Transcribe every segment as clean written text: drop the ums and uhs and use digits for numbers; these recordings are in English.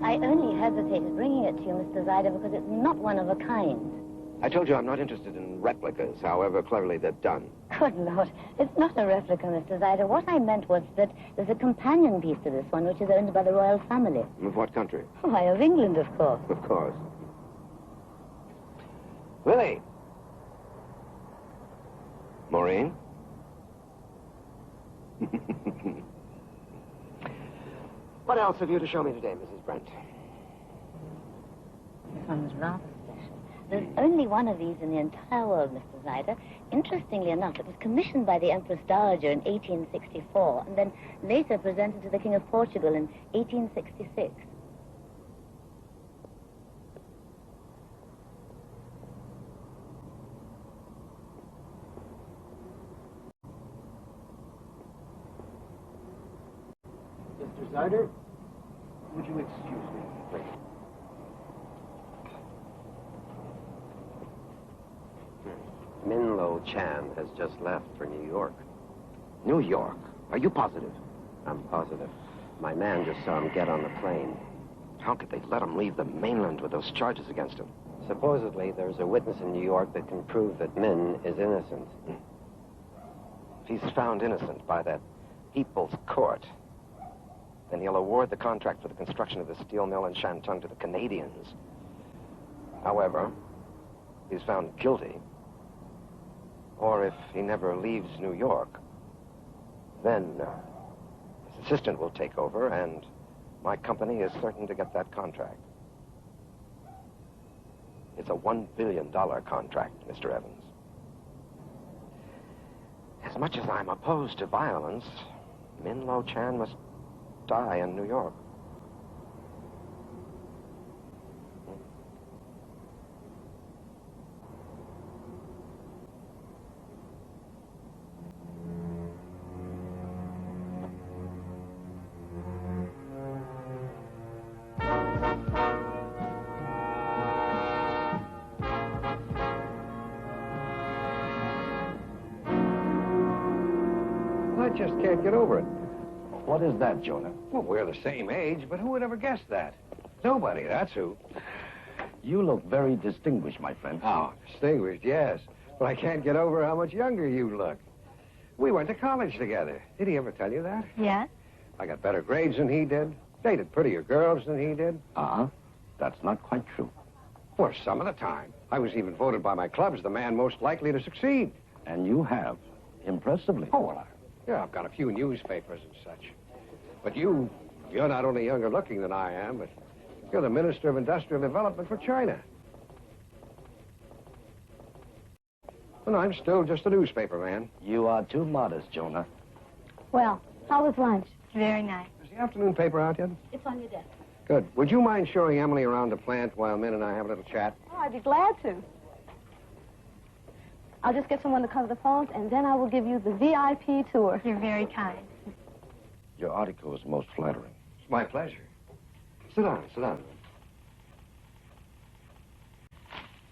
I only hesitated bringing it to you, Mr. Zyder, because it's not one of a kind. I told you I'm not interested in replicas, however cleverly they're done. Good Lord. It's not a replica, Mr. Zyder. What I meant was that there's a companion piece to this one, which is owned by the royal family. Of what country? Why, of England, of course. Of course. Willie! Maureen? What else have you to show me today, Mrs. Brent? This one's rather special. There's only one of these in the entire world, Mr. Zyder. Interestingly enough, it was commissioned by the Empress Dowager in 1864 and then later presented to the King of Portugal in 1866. Mr. Zyder, would you excuse me, please? Minlo Chan has just left for New York. New York? Are you positive? I'm positive. My man just saw him get on the plane. How could they let him leave the mainland with those charges against him? Supposedly, there's a witness in New York that can prove that Min is innocent. If he's found innocent by that People's Court, then he'll award the contract for the construction of the steel mill in Shantung to the Canadians. However, if he's found guilty, or if he never leaves New York, then his assistant will take over, and my company is certain to get that contract. It's a $1 billion contract, Mr. Evans. As much as I'm opposed to violence, Minlo Chan must die in New York. I just can't get over it. What is that, Jonah? Well, we're the same age, but who would ever guess that? Nobody, that's who. You look very distinguished, my friend. Oh, distinguished, yes. But I can't get over how much younger you look. We went to college together. Did he ever tell you that? Yes? I got better grades than he did. Dated prettier girls than he did. Uh-huh. That's not quite true. For some of the time. I was even voted by my clubs the man most likely to succeed. And you have, impressively. Oh, well, yeah, I've got a few newspapers and such. But you're not only younger looking than I am, but you're the Minister of Industrial Development for China. And I'm still just a newspaper man. You are too modest, Jonah. Well, how was lunch? Very nice. Is the afternoon paper out yet? It's on your desk. Good. Would you mind showing Emily around the plant while Min and I have a little chat? Oh, I'd be glad to. I'll just get someone to cover the phones, and then I will give you the VIP tour. You're very kind. Your article is most flattering. It's my pleasure. Sit down, sit down.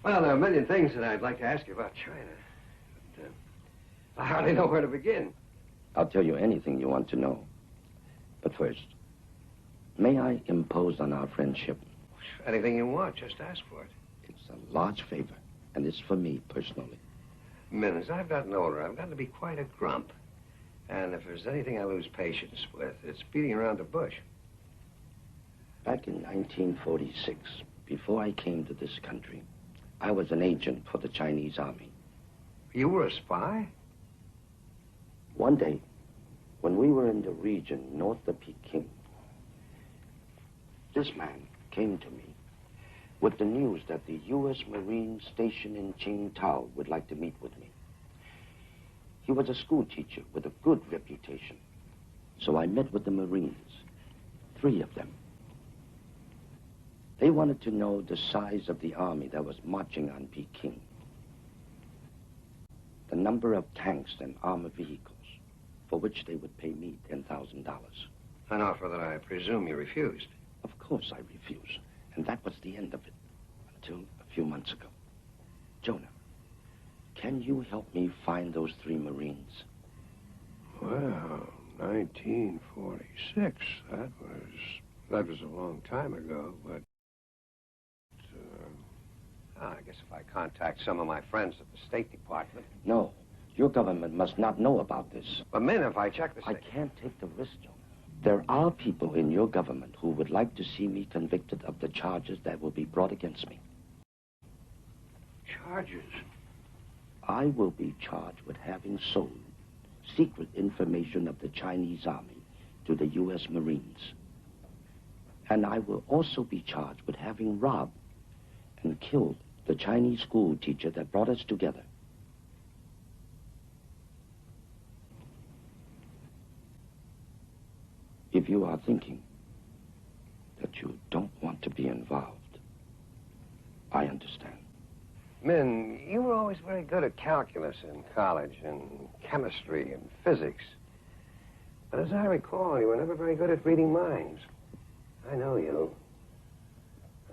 Well, there are a million things that I'd like to ask you about China. But I hardly know where to begin. I'll tell you anything you want to know. But first, may I impose on our friendship? Anything you want, just ask for it. It's a large favor, and it's for me personally. Min, as I've gotten older, I've gotten to be quite a grump. And if there's anything I lose patience with, it's beating around the bush. Back in 1946, before I came to this country, I was an agent for the Chinese army. You were a spy? One day, when we were in the region north of Peking, this man came to me with the news that the U.S. Marine station in Qingdao would like to meet with me. He was a school teacher with a good reputation. So I met with the Marines, 3 of them. They wanted to know the size of the army that was marching on Peking, the number of tanks and armored vehicles, for which they would pay me $10,000. An offer that I presume you refused. Of course I refused, and that was the end of it, until a few months ago. Jonah, can you help me find those 3 Marines? Well, 1946, that was That was a long time ago, but... I guess if I contact some of my friends at the State Department... No. Your government must not know about this. But, men, if I check the I can't take the risk, John. There are people in your government who would like to see me convicted of the charges that will be brought against me. Charges? I will be charged with having sold secret information of the Chinese army to the U.S. Marines. And I will also be charged with having robbed and killed the Chinese school teacher that brought us together. If you are thinking that you don't want to be involved, I understand. Min, you were always very good at calculus in college, and chemistry and physics. But as I recall, you were never very good at reading minds. I know you.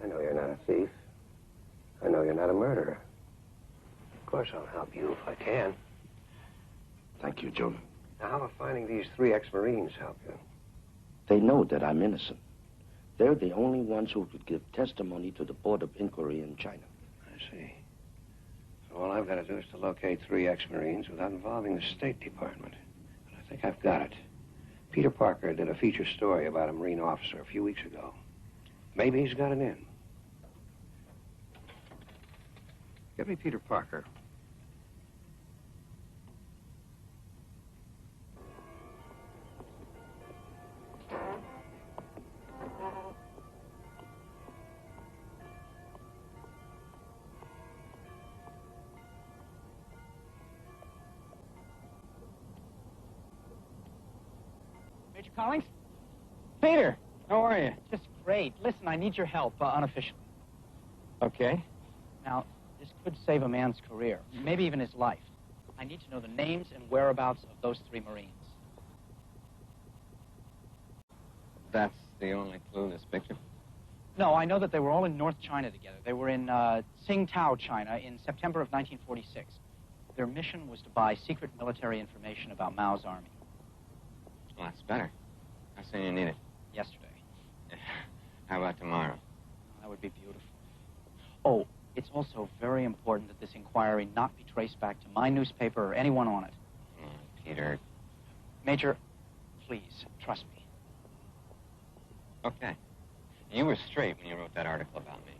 I know you're not a thief. I know you're not a murderer. Of course, I'll help you if I can. Thank you, Jonah. Now, how will finding these 3 ex-Marines help you? They know that I'm innocent. They're the only ones who could give testimony to the Board of Inquiry in China. I see. So all I've got to do is to locate 3 ex-Marines without involving the State Department. And I think I've got it. Peter Parker did a feature story about a Marine officer a few weeks ago. Maybe he's got an in. Get me Peter Parker. Major Collins? Peter, how are you? Just great. Listen, I need your help, unofficially. Okay. Now, this could save a man's career, maybe even his life. I need to know the names and whereabouts of those 3 Marines. That's the only clue in this picture? No, I know that they were all in North China together. They were in Tsingtao, China, in September of 1946. Their mission was to buy secret military information about Mao's army. Well, that's better. How soon you need it? Yesterday. How about tomorrow? That would be beautiful. Oh, it's also very important that this inquiry not be traced back to my newspaper or anyone on it. Peter. Major, please, trust me. Okay. You were straight when you wrote that article about me.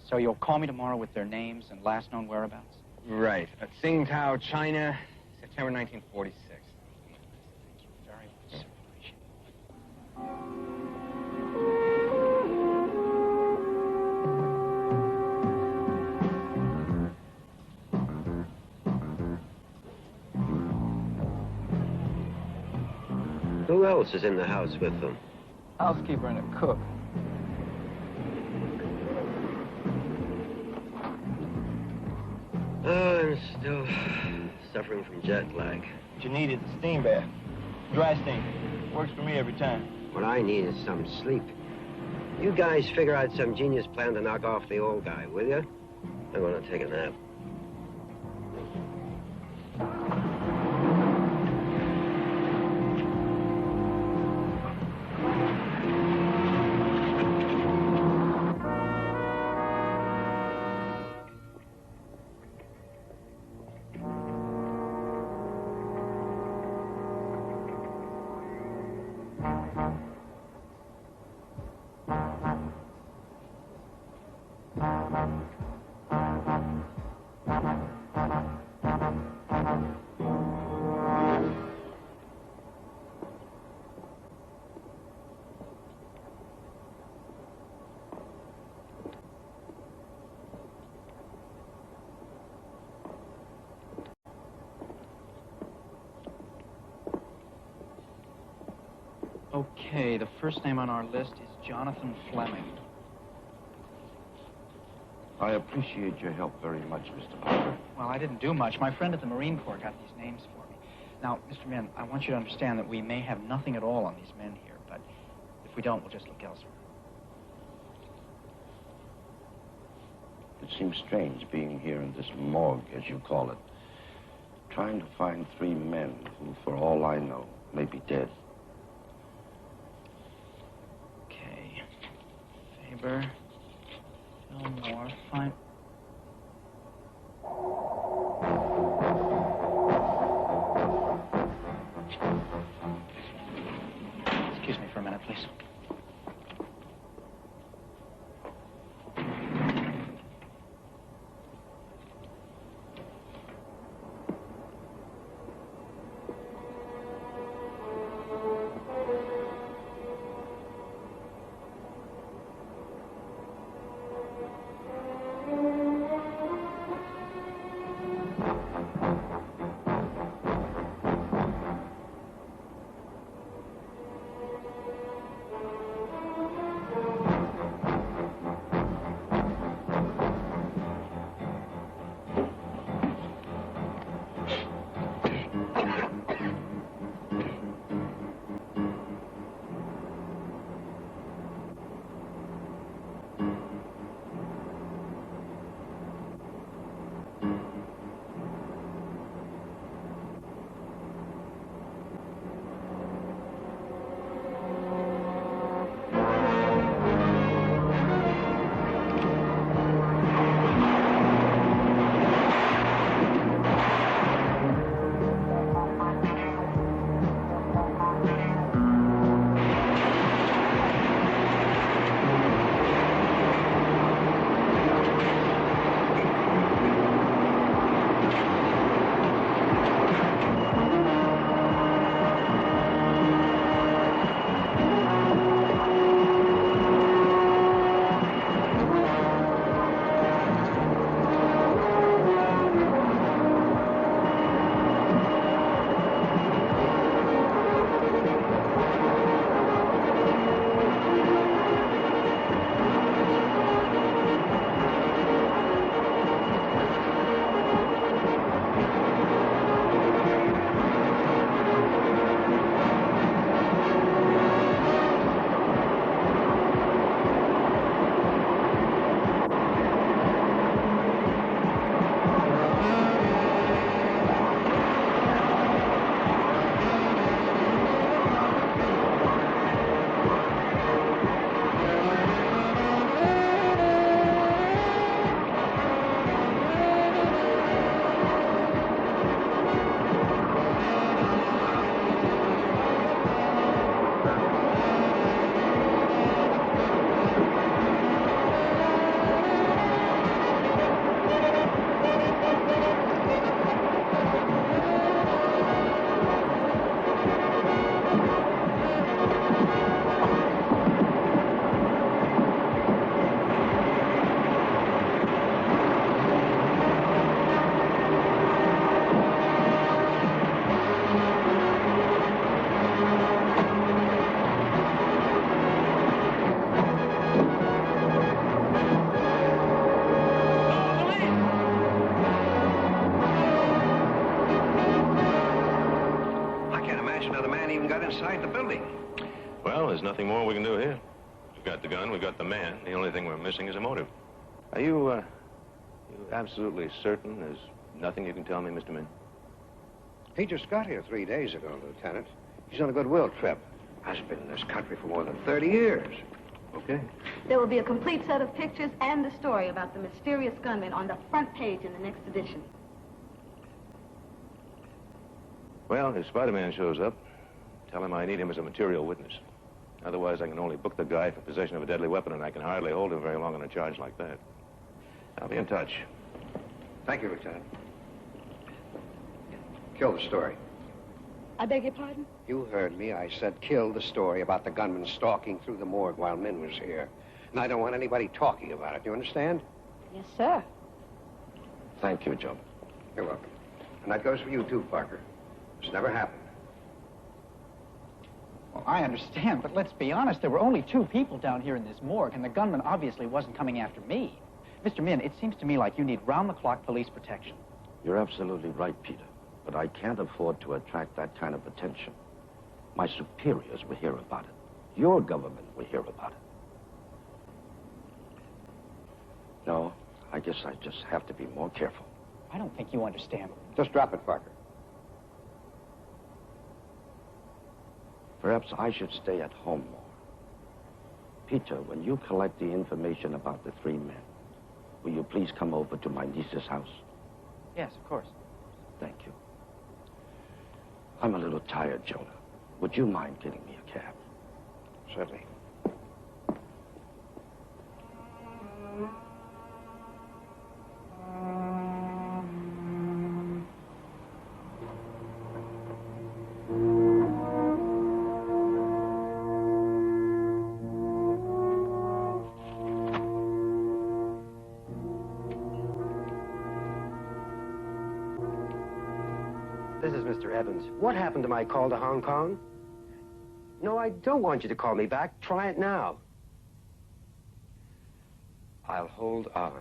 So you'll call me tomorrow with their names and last known whereabouts? Right. Tsingtao, China, September 1946. Thank you very much, sir. Appreciate it. Who else is in the house with them? Housekeeper and a cook. Oh, I'm still suffering from jet lag. What you need is a steam bath. Dry steam. Works for me every time. What I need is some sleep. You guys figure out some genius plan to knock off the old guy, will you? I'm gonna take a nap. Okay, the first name on our list is Jonathan Fleming. I appreciate your help very much, Mr. Parker. Well, I didn't do much. My friend at the Marine Corps got these names for me. Now, Mr. Min, I want you to understand that we may have nothing at all on these men here, but if we don't, we'll just look elsewhere. It seems strange being here in this morgue, as you call it, trying to find 3 men who, for all I know, may be dead. Okay. Excuse me for a minute, please. inside the building. Well, there's nothing more we can do here. We've got the gun, we've got the man. The only thing we're missing is a motive. Are you absolutely certain there's nothing you can tell me, Mr. Min? He just got here 3 days ago, Lieutenant. He's on a goodwill trip. Has been in this country for more than 30 years. Okay. There will be a complete set of pictures and the story about the mysterious gunman on the front page in the next edition. Well, if Spider-Man shows up, tell him I need him as a material witness. Otherwise, I can only book the guy for possession of a deadly weapon, and I can hardly hold him very long on a charge like that. I'll be in touch. Thank you, Lieutenant. Kill the story. I beg your pardon? You heard me. I said kill the story about the gunman stalking through the morgue while Min was here. And I don't want anybody talking about it. You understand? Yes, sir. Thank you, Joe. You're welcome. And that goes for you, too, Parker. This never happened. Well, I understand, but let's be honest. There were only 2 people down here in this morgue, and the gunman obviously wasn't coming after me. Mr. Min, it seems to me like you need round-the-clock police protection. You're absolutely right, Peter. But I can't afford to attract that kind of attention. My superiors will hear about it. Your government will hear about it. No, I guess I just have to be more careful. I don't think you understand. Just drop it, Parker. Perhaps I should stay at home more. Peter, when you collect the information about the 3 men, will you please come over to my niece's house? Yes, of course. Thank you. I'm a little tired, Jonah. Would you mind getting me a cab? Certainly. This is Mr. Evans. What happened to my call to Hong Kong? No, I don't want you to call me back. Try it now. I'll hold on.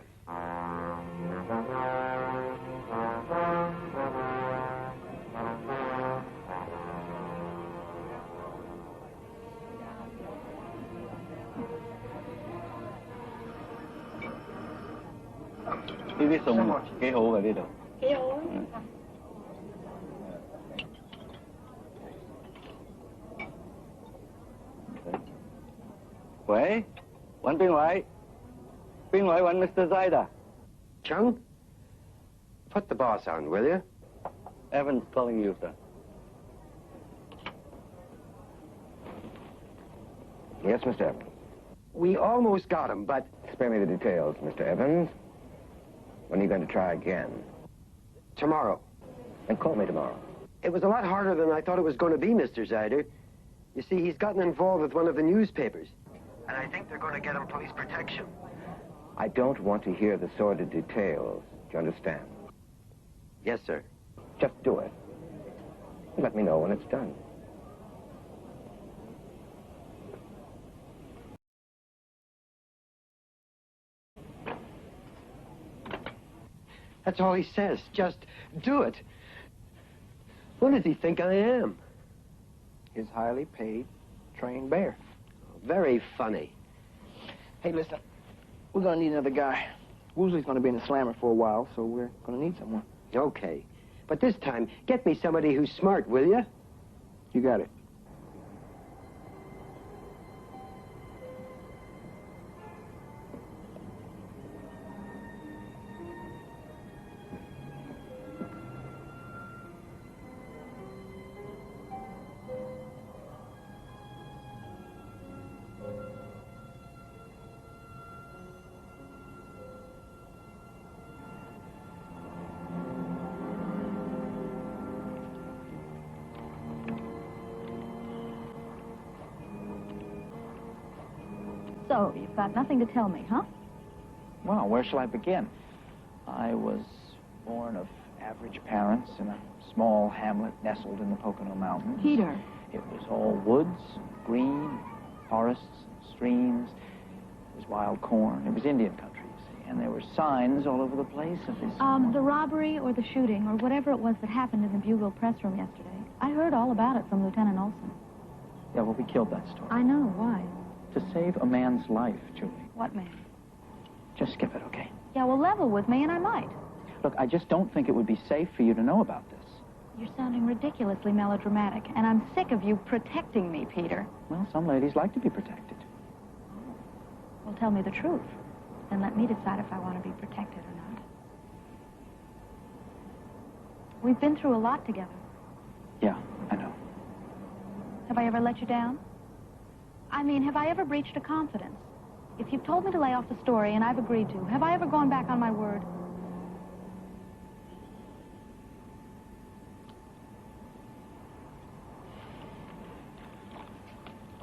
呢啲餸幾好嘅呢度。幾好啊！喂，揾邊位？邊位揾 Mr. Zaida？ Chung, put the boss on, will you? Evans calling you, sir. Yes, Mr. Evans. We almost got him, but... Spare me the details, Mr. Evans. When are you going to try again? Tomorrow. And call me tomorrow. It was a lot harder than I thought it was going to be, Mr. Zyder. You see, he's gotten involved with one of the newspapers. And I think they're going to get him police protection. I don't want to hear the sordid details. Do you understand? Yes, sir. Just do it. Let me know when it's done. That's all he says. Just do it. What does he think I am? His highly paid, trained bear. Very funny. Hey, listen, we're going to need another guy. Woosley's going to be in the slammer for a while, so we're going to need someone. Okay. But this time, get me somebody who's smart, will you? You got it. So, you've got nothing to tell me, huh? Well, where shall I begin? I was born of average parents in a small hamlet nestled in the Pocono Mountains. Peter. It was all woods, green, forests, streams. It was wild corn. It was Indian country, you see. And there were signs all over the place of this... The robbery or the shooting or whatever it was that happened in the Bugle press room yesterday. I heard all about it from Lieutenant Olson. Yeah, well, we killed that story. I know. Why? To save a man's life, Julie. What man? Just skip it, okay? Yeah, well, level with me and I might. Look, I just don't think it would be safe for you to know about this. You're sounding ridiculously melodramatic, and I'm sick of you protecting me, Peter. Well, some ladies like to be protected. Well, tell me the truth. Then let me decide if I want to be protected or not. We've been through a lot together. Yeah, I know. Have I ever let you down? I mean, have I ever breached a confidence? If you've told me to lay off the story and I've agreed to, have I ever gone back on my word?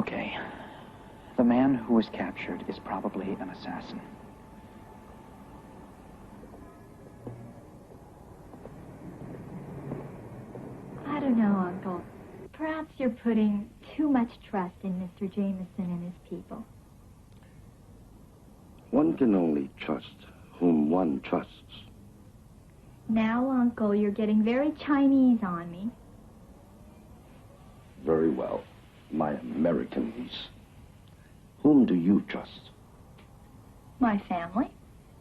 Okay. The man who was captured is probably an assassin. I don't know, Uncle. Perhaps you're putting too much trust in Mr. Jameson and his people. One can only trust whom one trusts. Now, Uncle, you're getting very Chinese on me. Very well, my American niece. Whom do you trust? My family.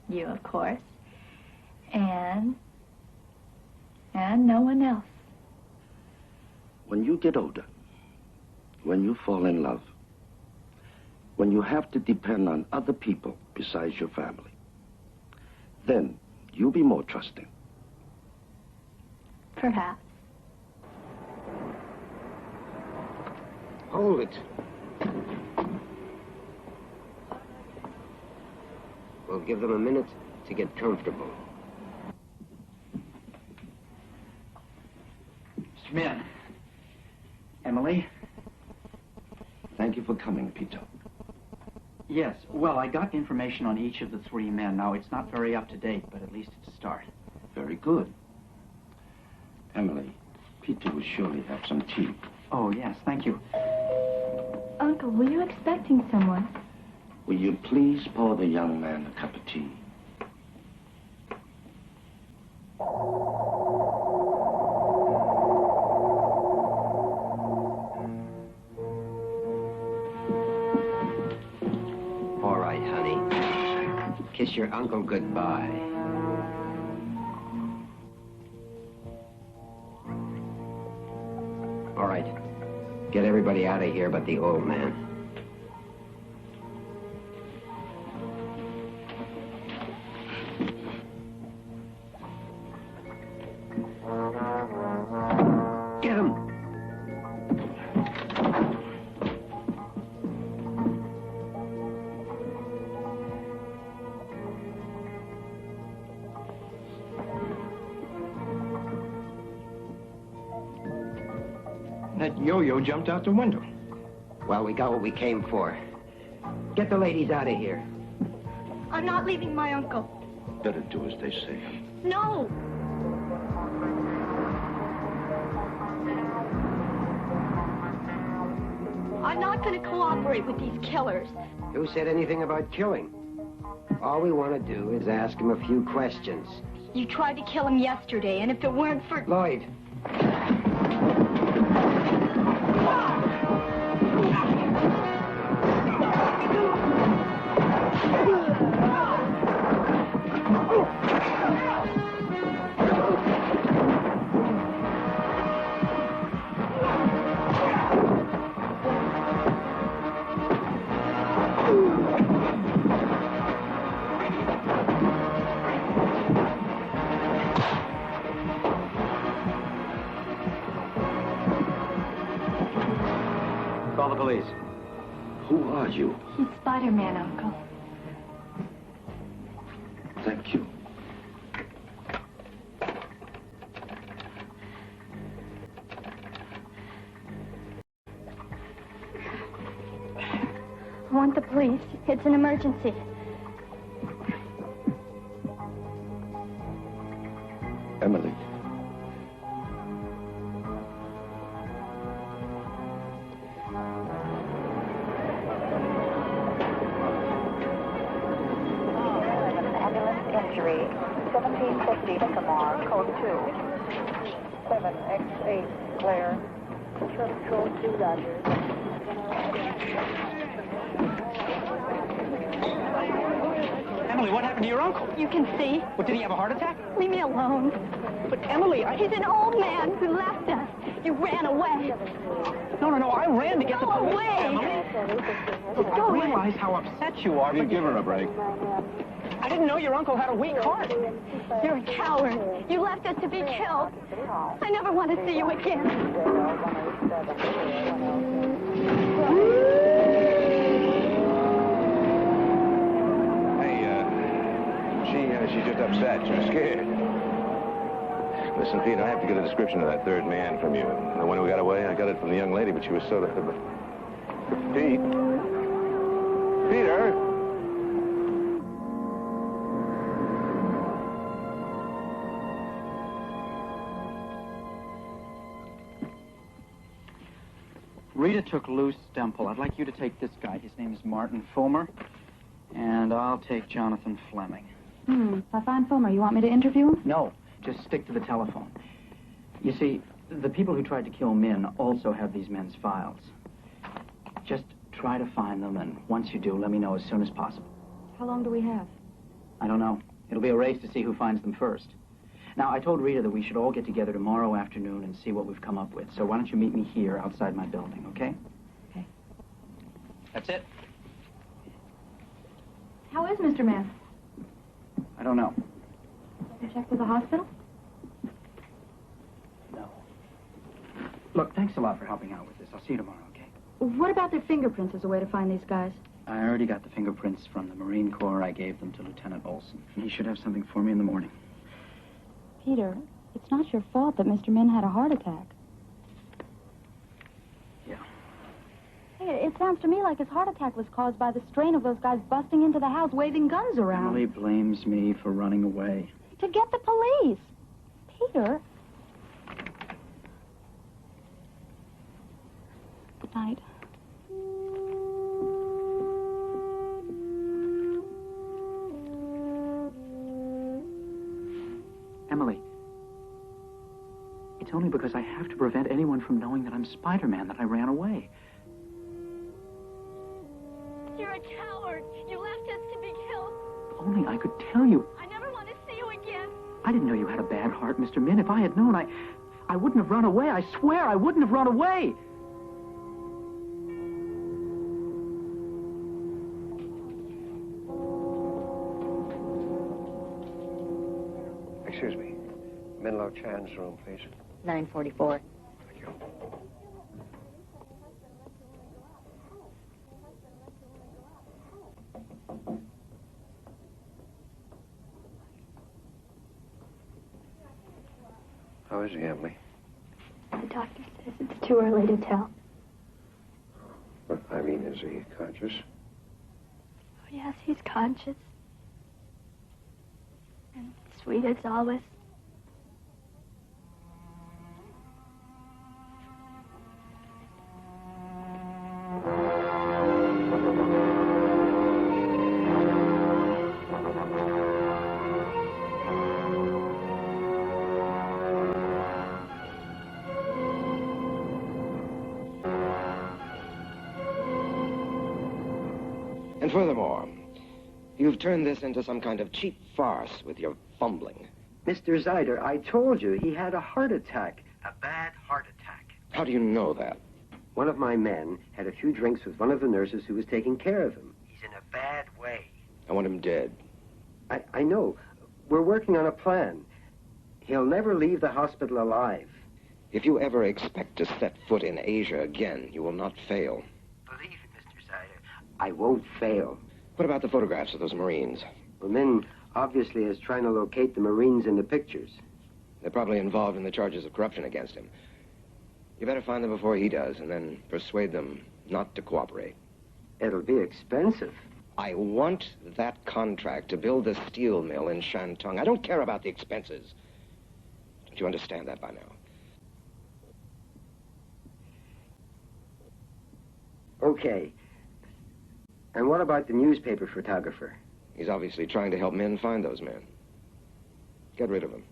You, of course. And no one else. When you get older, when you fall in love, when you have to depend on other people besides your family, then you'll be more trusting. Perhaps. Hold it. We'll give them a minute to get comfortable. Mr. Mann. Emily? Thank you for coming, Peter. Yes, well, I got information on each of the three men. Now, it's not very up-to-date, but at least it's a start. Very good. Emily, Peter will surely have some tea. Oh, yes, thank you. Uncle, were you expecting someone? Will you please pour the young man a cup of tea? All right, honey. Kiss your uncle goodbye. All right. Get everybody out of here but the old man. Get him! That yo-yo jumped out the window. Well, we got what we came for. Get the ladies out of here. I'm not leaving my uncle. Better do as they say. No! I'm not going to cooperate with these killers. Who said anything about killing? All we want to do is ask him a few questions. You tried to kill him yesterday, and if it weren't for... Lloyd. Call the police. Who are you? He's Spider-Man, Uncle. Thank you. I want the police. It's an emergency. Emily. Injury, 1750 Sycamore, code 2. 7X8, Claire. Code 2, Dodgers. Emily, what happened to your uncle? You can see. What, did he have a heart attack? Leave me alone. But Emily, He's an old man who left us. He ran away. No, I ran to get the Go police. away. Emily. Just go I away. realize how upset you are, You but give her a break. I didn't know your uncle had a weak heart. You're a coward. You left us to be killed. I never want to see you again. She's just upset. She's scared. Listen, Pete, I have to get a description of that third man from you. The one who got away, I got it from the young lady, but she was sort of... Pete? Peter? Rita took Lou Stemple. I'd like you to take this guy. His name is Martin Fulmer. And I'll take Jonathan Fleming. If I find Fulmer, you want me to interview him? No, just stick to the telephone. You see, the people who tried to kill Min also have these men's files. Just try to find them, and once you do, let me know as soon as possible. How long do we have? I don't know. It'll be a race to see who finds them first. Now, I told Rita that we should all get together tomorrow afternoon and see what we've come up with. So why don't you meet me here outside my building, okay? Okay. That's it. How is Mr. Mann? I don't know. You checked with the hospital? No. Look, thanks a lot for helping out with this. I'll see you tomorrow, okay? What about their fingerprints as a way to find these guys? I already got the fingerprints from the Marine Corps. I gave them to Lieutenant Olson. He should have something for me in the morning. Peter, it's not your fault that Mr. Min had a heart attack. Yeah. Hey, it sounds to me like his heart attack was caused by the strain of those guys busting into the house waving guns around. Emily blames me for running away. To get the police. Peter. Good night. Emily, it's only because I have to prevent anyone from knowing that I'm Spider-Man that I ran away. You're a coward. You left us to be killed. If only I could tell you. I never want to see you again. I didn't know you had a bad heart, Mr. Min. If I had known, I wouldn't have run away. I swear I wouldn't have run away. Excuse me. Menlo Chan's room, please. 944. Thank you. How is he, Emily? The doctor says it's too early to tell. But, I mean, is he conscious? Oh, yes, he's conscious. And sweet as always. And furthermore, you've turned this into some kind of cheap farce with your fumbling. Mr. Zyder, I told you he had a heart attack. A bad heart attack. How do you know that? One of my men had a few drinks with one of the nurses who was taking care of him. He's in a bad way. I want him dead. I know. We're working on a plan. He'll never leave the hospital alive. If you ever expect to set foot in Asia again, you will not fail. Believe it, Mr. Zyder. I won't fail. What about the photographs of those Marines? Well, Min obviously is trying to locate the Marines in the pictures. They're probably involved in the charges of corruption against him. You better find them before he does, and then persuade them not to cooperate. It'll be expensive. I want that contract to build the steel mill in Shantung. I don't care about the expenses. Don't you understand that by now? Okay. And what about the newspaper photographer? He's obviously trying to help men find those men. Get rid of him.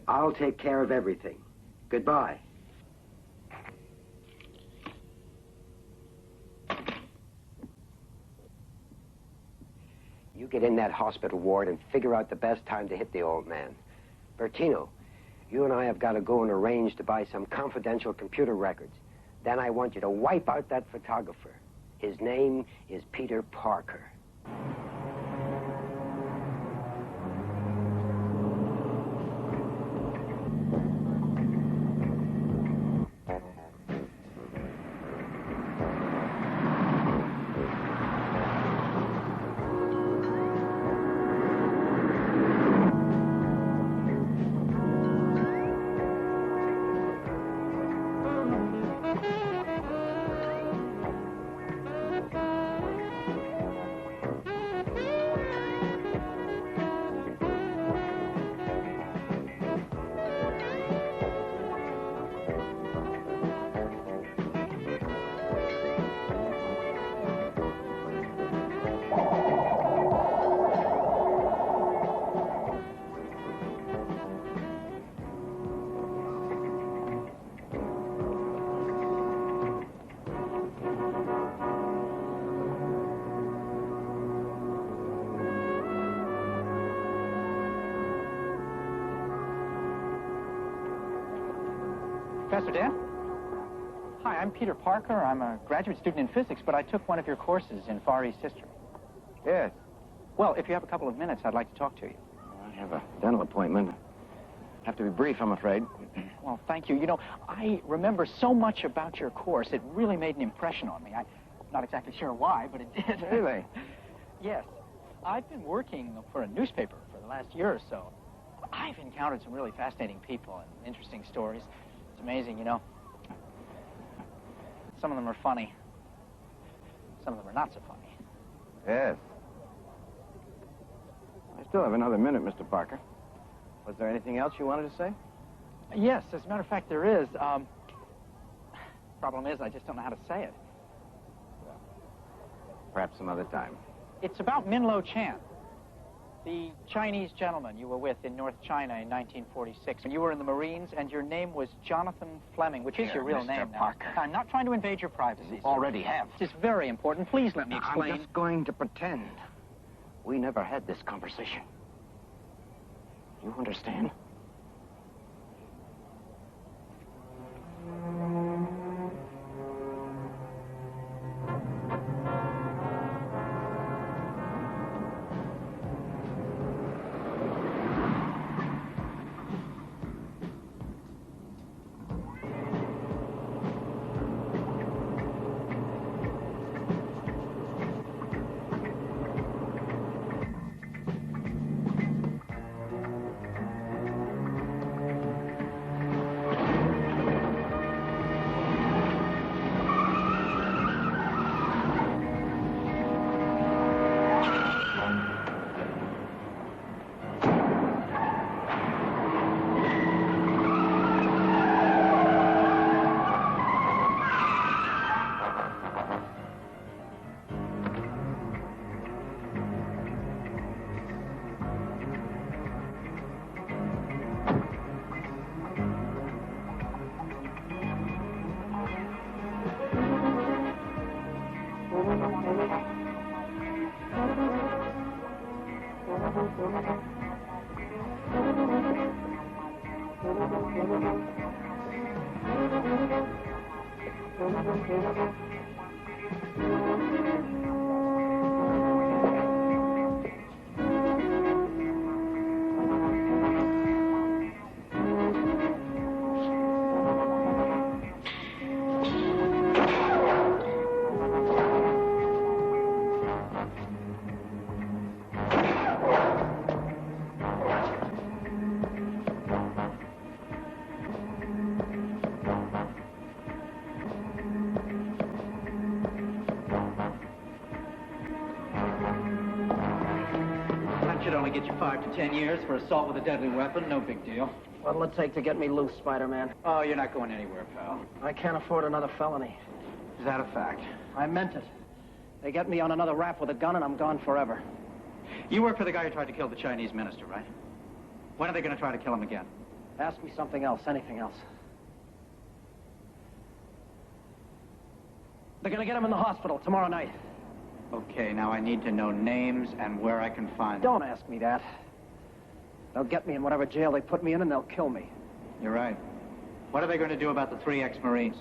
I'll take care of everything. Goodbye. You get in that hospital ward and figure out the best time to hit the old man. Bertino, you and I have got to go and arrange to buy some confidential computer records. Then I want you to wipe out that photographer. His name is Peter Parker. Professor Dan? Hi, I'm Peter Parker. I'm a graduate student in physics, but I took one of your courses in Far East history. Yes. Well, if you have a couple of minutes, I'd like to talk to you. I have a dental appointment. Have to be brief, I'm afraid. Well, thank you. You know, I remember so much about your course. It really made an impression on me. Not exactly sure why, but it did. Really? Yes. I've been working for a newspaper for the last year or so. I've encountered some really fascinating people and interesting stories. It's amazing, you know. Some of them are funny. Some of them are not so funny. Yes. I still have another minute, Mr. Parker. Was there anything else you wanted to say? Yes, as a matter of fact, there is. Problem is, I just don't know how to say it. Perhaps some other time. It's about Minlo Chan, the Chinese gentleman you were with in North China in 1946. And you were in the Marines, and your name was Jonathan Fleming, which is your real name now. Parker. I'm not trying to invade your privacy. You already have. It's very important. Please let me explain. I'm just going to pretend we never had this conversation. You understand? Should only get you 5 to 10 years for assault with a deadly weapon. No big deal. What'll it take to get me loose, Spider-Man? Oh, you're not going anywhere, pal. I can't afford another felony. Is that a fact? I meant it. They get me on another rap with a gun and I'm gone forever. You work for the guy who tried to kill the Chinese minister, right? When are they going to try to kill him again? Ask me something else, anything else. They're gonna get him in the hospital tomorrow night. Okay, now I need to know names and where I can find them. Don't ask me that. They'll get me in whatever jail they put me in and they'll kill me. You're right. What are they going to do about the 3 ex-Marines?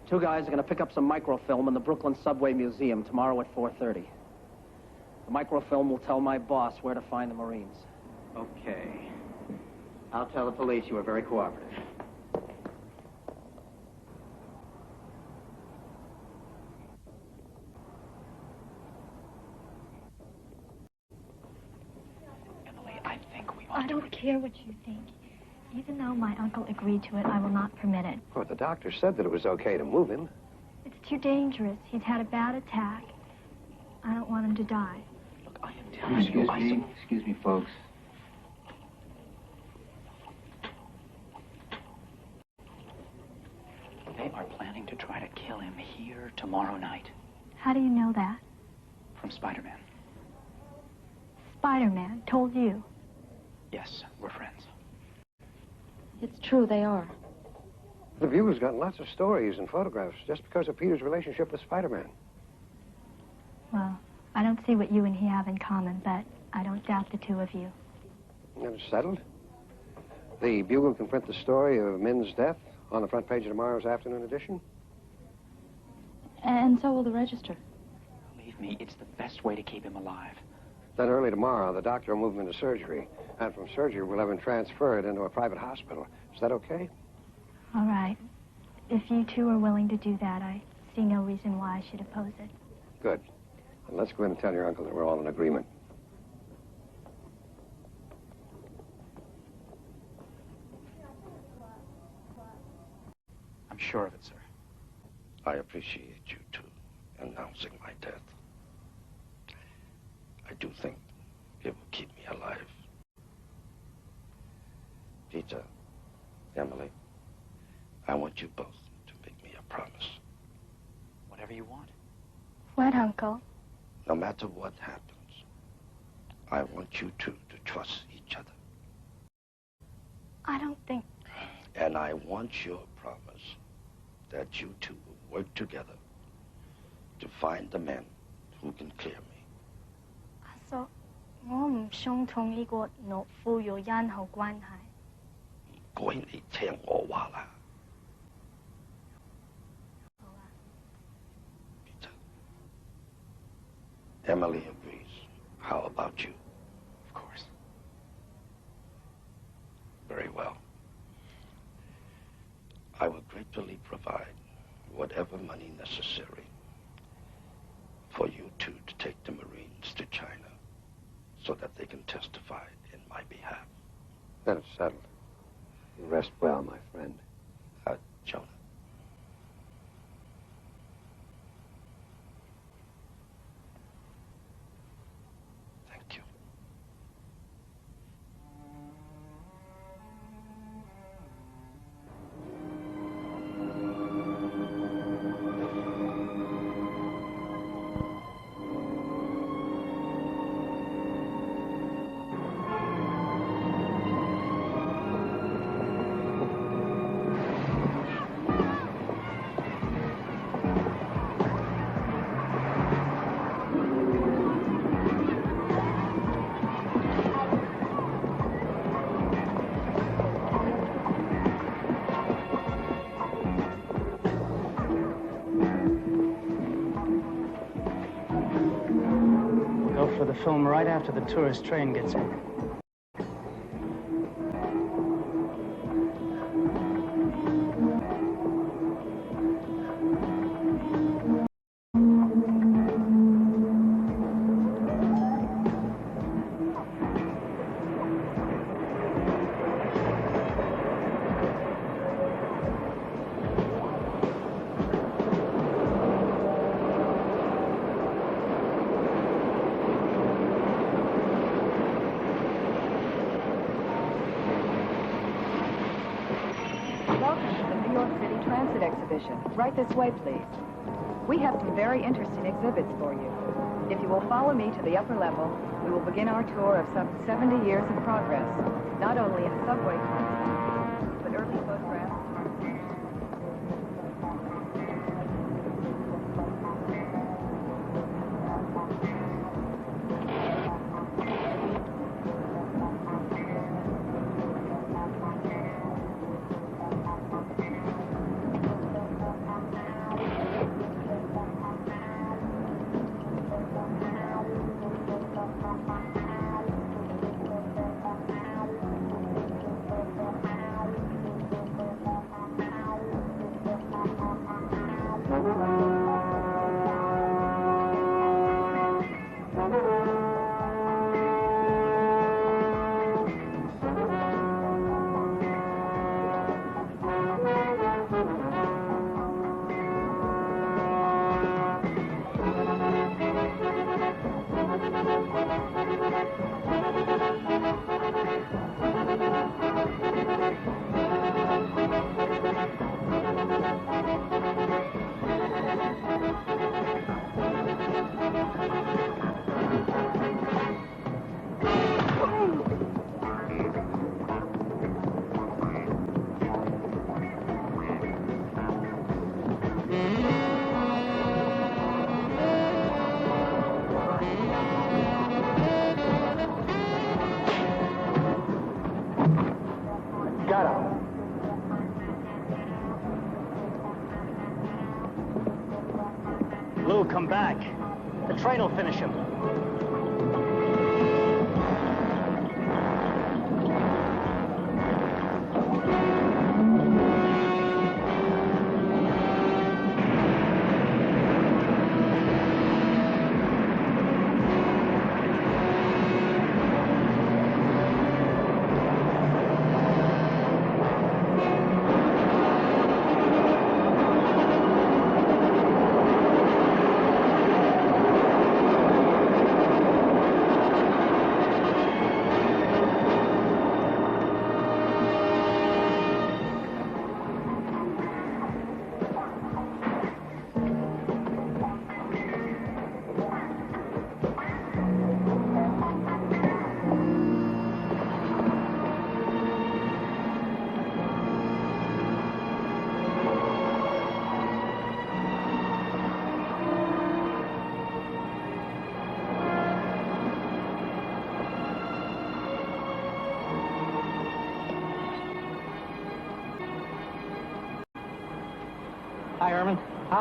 2 guys are gonna pick up some microfilm in the Brooklyn Subway Museum tomorrow at 4:30. The microfilm will tell my boss where to find the Marines. Okay. I'll tell the police you were very cooperative. I don't care what you think. Even though my uncle agreed to it, I will not permit it. Well, the doctor said that it was okay to move him. It's too dangerous. He's had a bad attack. I don't want him to die. Look, I am telling you, Excuse me, folks. They are planning to try to kill him here tomorrow night. How do you know that? From Spider-Man. Spider-Man told you. Yes, we're friends. It's true, they are. The View's got lots of stories and photographs just because of Peter's relationship with Spider-Man. Well, I don't see what you and he have in common, but I don't doubt the 2 of you. And it's settled. The Bugle can print the story of Min's death on the front page of tomorrow's afternoon edition. And so will the Register. Believe me, it's the best way to keep him alive. Then early tomorrow, the doctor will move him into surgery. And from surgery, we'll have him transferred into a private hospital. Is that okay? All right. If you 2 are willing to do that, I see no reason why I should oppose it. Good. And let's go in and tell your uncle that we're all in agreement. I'm sure of it, sir. I appreciate you two announcing my death. I do think it will keep me alive. Peter, Emily, I want you both to make me a promise. Whatever you want. What, Uncle? No matter what happens, I want you two to trust each other. I don't think... And I want your promise that you two will work together to find the man who can clear me. 阿叔，我唔想同呢個懦夫有任何關係。唔該你聽我話啦。Peter, Emily agrees. How about you? Of course. Very well. I will gratefully provide whatever money necessary for you two to take the Marines to China so that they can testify in my behalf. That is settled. You rest well, my friend. Jonah. Thank you. For the film right after the tourist train gets in. Right this way, please. We have some very interesting exhibits for you. If you will follow me to the upper level, we will begin our tour of some 70 years of progress, not only in subway, but early photographs. Come back. The train will finish him.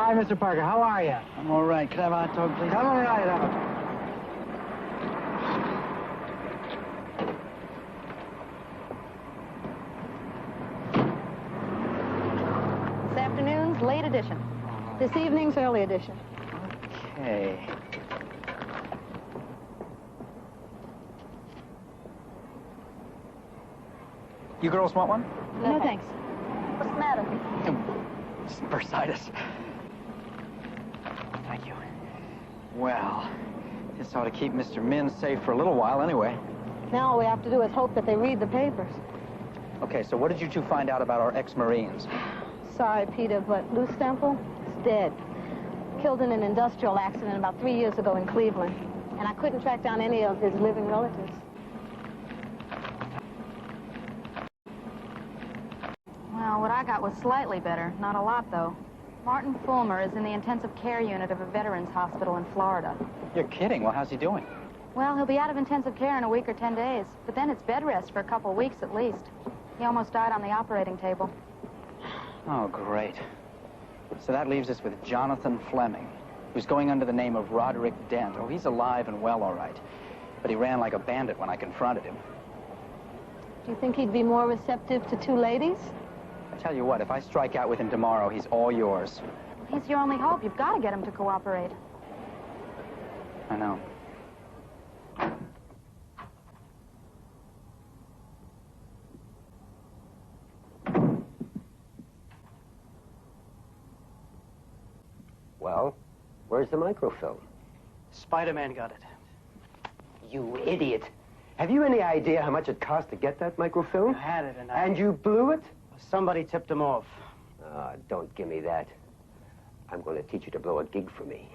Hi, Mr. Parker. How are you? I'm all right. Could I have a hot dog, please? I'm all right. This afternoon's late edition. This evening's early edition. Okay. You girls want one? No, thanks. What's the matter? Bursitis. Thank you. Well, this ought to keep Mr. Min safe for a little while anyway. Now all we have to do is hope that they read the papers. Okay, so what did you two find out about our ex-Marines? Sorry, Peter, but Lou Stemple is dead. Killed in an industrial accident about 3 years ago in Cleveland. And I couldn't track down any of his living relatives. Well, what I got was slightly better. Not a lot, though. Martin Fulmer is in the intensive care unit of a veterans hospital in Florida. You're kidding. Well, how's he doing? Well, he'll be out of intensive care in a week or 10 days. But then it's bed rest for a couple weeks at least. He almost died on the operating table. Oh, great. So that leaves us with Jonathan Fleming, who's going under the name of Roderick Dent. Oh, he's alive and well, all right. But he ran like a bandit when I confronted him. Do you think he'd be more receptive to two ladies? I tell you what, if I strike out with him tomorrow, he's all yours. He's your only hope. You've got to get him to cooperate. I know. Well, where's the microfilm? Spider-Man got it. You idiot. Have you any idea how much it cost to get that microfilm? I had it, and And you blew it? Somebody tipped him off. Don't give me that. I'm going to teach you to blow a gig for me.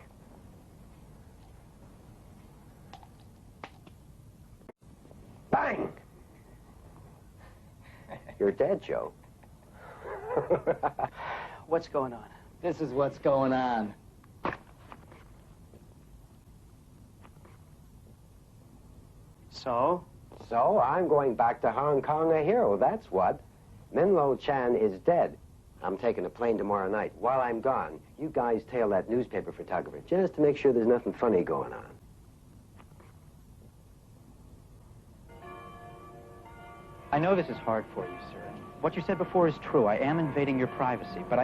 Bang! You're dead, Joe. What's going on? This is what's going on. So? So, I'm going back to Hong Kong a hero, that's what. Min Lo Chan is dead. I'm taking a plane tomorrow night. While I'm gone, you guys tail that newspaper photographer, just to make sure there's nothing funny going on. I know this is hard for you, sir. What you said before is true. I am invading your privacy, but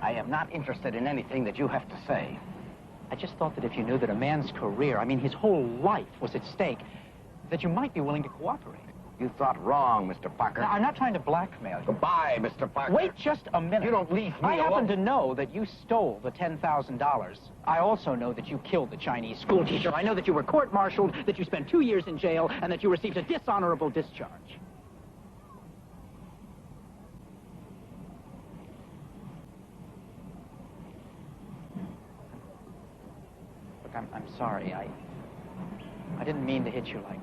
I am not interested in anything that you have to say. I just thought that if you knew that a man's career, I mean his whole life, was at stake, that you might be willing to cooperate. You thought wrong, Mr. Parker. Now, I'm not trying to blackmail you. Goodbye, Mr. Parker. Wait just a minute. You don't leave me I happen alone. to know that you stole the $10,000. I also know that you killed the Chinese school teacher. I know that you were court-martialed, that you spent 2 years in jail, and that you received a dishonorable discharge. Look, I'm sorry. I didn't mean to hit you like that.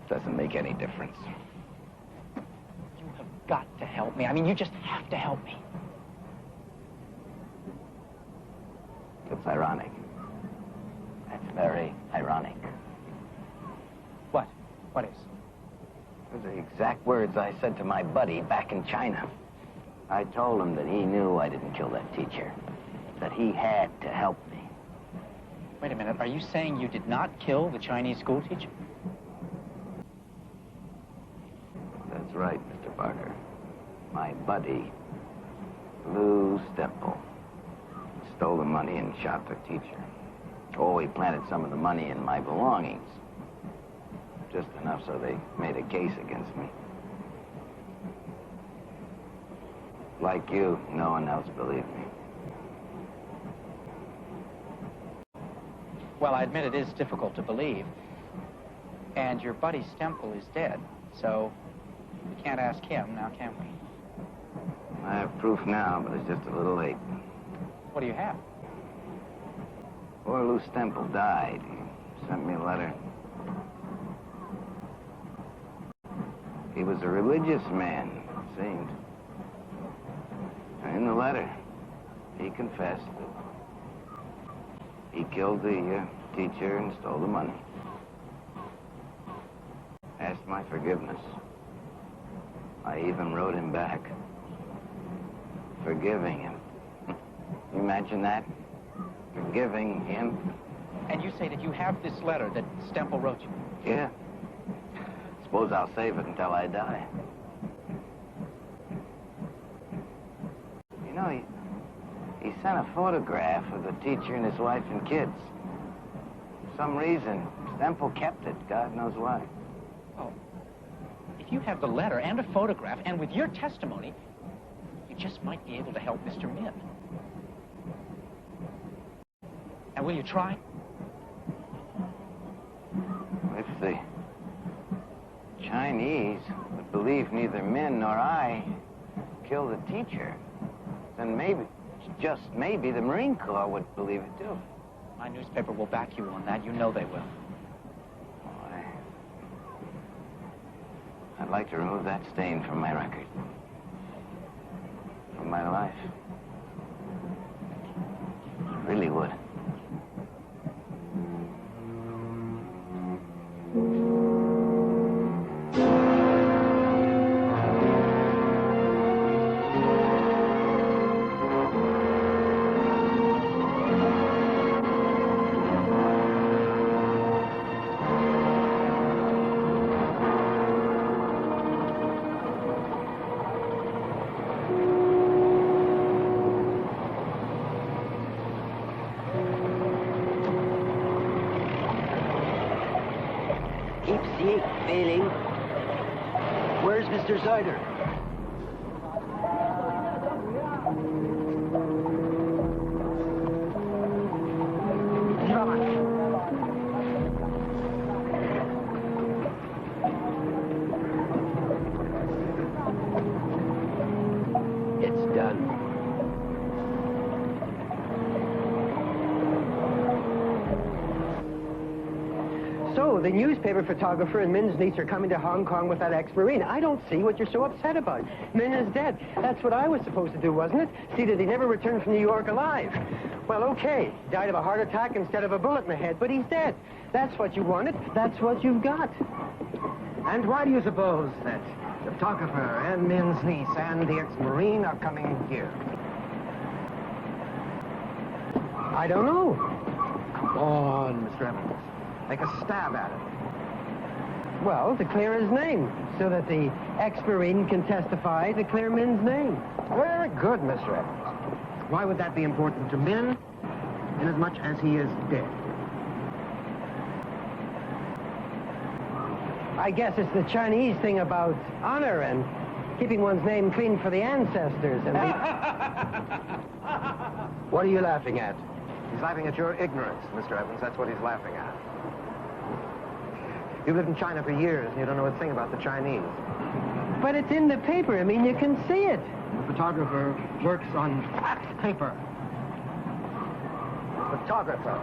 Doesn't make any difference. You have got to help me. I mean, you just have to help me. It's ironic. That's very ironic. What? What is? Those are the exact words I said to my buddy back in China. I told him that he knew I didn't kill that teacher, that he had to help me. Wait a minute. Are you saying you did not kill the Chinese school teacher? That's right, Mr. Parker. My buddy, Lou Stemple, stole the money and shot the teacher. Oh, he planted some of the money in my belongings. Just enough so they made a case against me. Like you, no one else believed me. Well, I admit it is difficult to believe. And your buddy Stemple is dead, so we can't ask him now, can we? I have proof now, but it's just a little late. What do you have? Poor Lou Stemple died. He sent me a letter. He was a religious man, it seemed. And in the letter, he confessed that he killed the teacher and stole the money. Asked my forgiveness. I even wrote him back, forgiving him. You imagine that? Forgiving him. And you say that you have this letter that Stempel wrote you? Yeah. Suppose I'll save it until I die. You know, he sent a photograph of the teacher and his wife and kids. For some reason, Stempel kept it. God knows why. Oh. If you have the letter and a photograph, and with your testimony, you just might be able to help Mr. Min. And will you try? If the Chinese would believe neither Min nor I killed the teacher, then maybe, just maybe, the Marine Corps would believe it too. My newspaper will back you on that. You know they will. Oh, I'd like to remove that stain from my record. From my life. I really would. Where's Mr. Zyder? It's done. So, the newspaper photographer and Min's niece are coming to Hong Kong with that ex-Marine. I don't see what you're so upset about. Min is dead. That's what I was supposed to do, wasn't it? See that he never returned from New York alive. Well, okay. Died of a heart attack instead of a bullet in the head, but he's dead. That's what you wanted. That's what you've got. And why do you suppose that the photographer and Min's niece and the ex-Marine are coming here? I don't know. Come on, Mr. Evans. Make a stab at it. Well, to clear his name, so that the ex-Marine can testify to clear Min's name. Very good, Mr. Evans. Why would that be important to Min, inasmuch as he is dead? I guess it's the Chinese thing about honor and keeping one's name clean for the ancestors and What are you laughing at? He's laughing at your ignorance, Mr. Evans. That's what he's laughing at. You've lived in China for years, and you don't know a thing about the Chinese. But it's in the paper. I mean, you can see it. The photographer works on fact paper. The photographer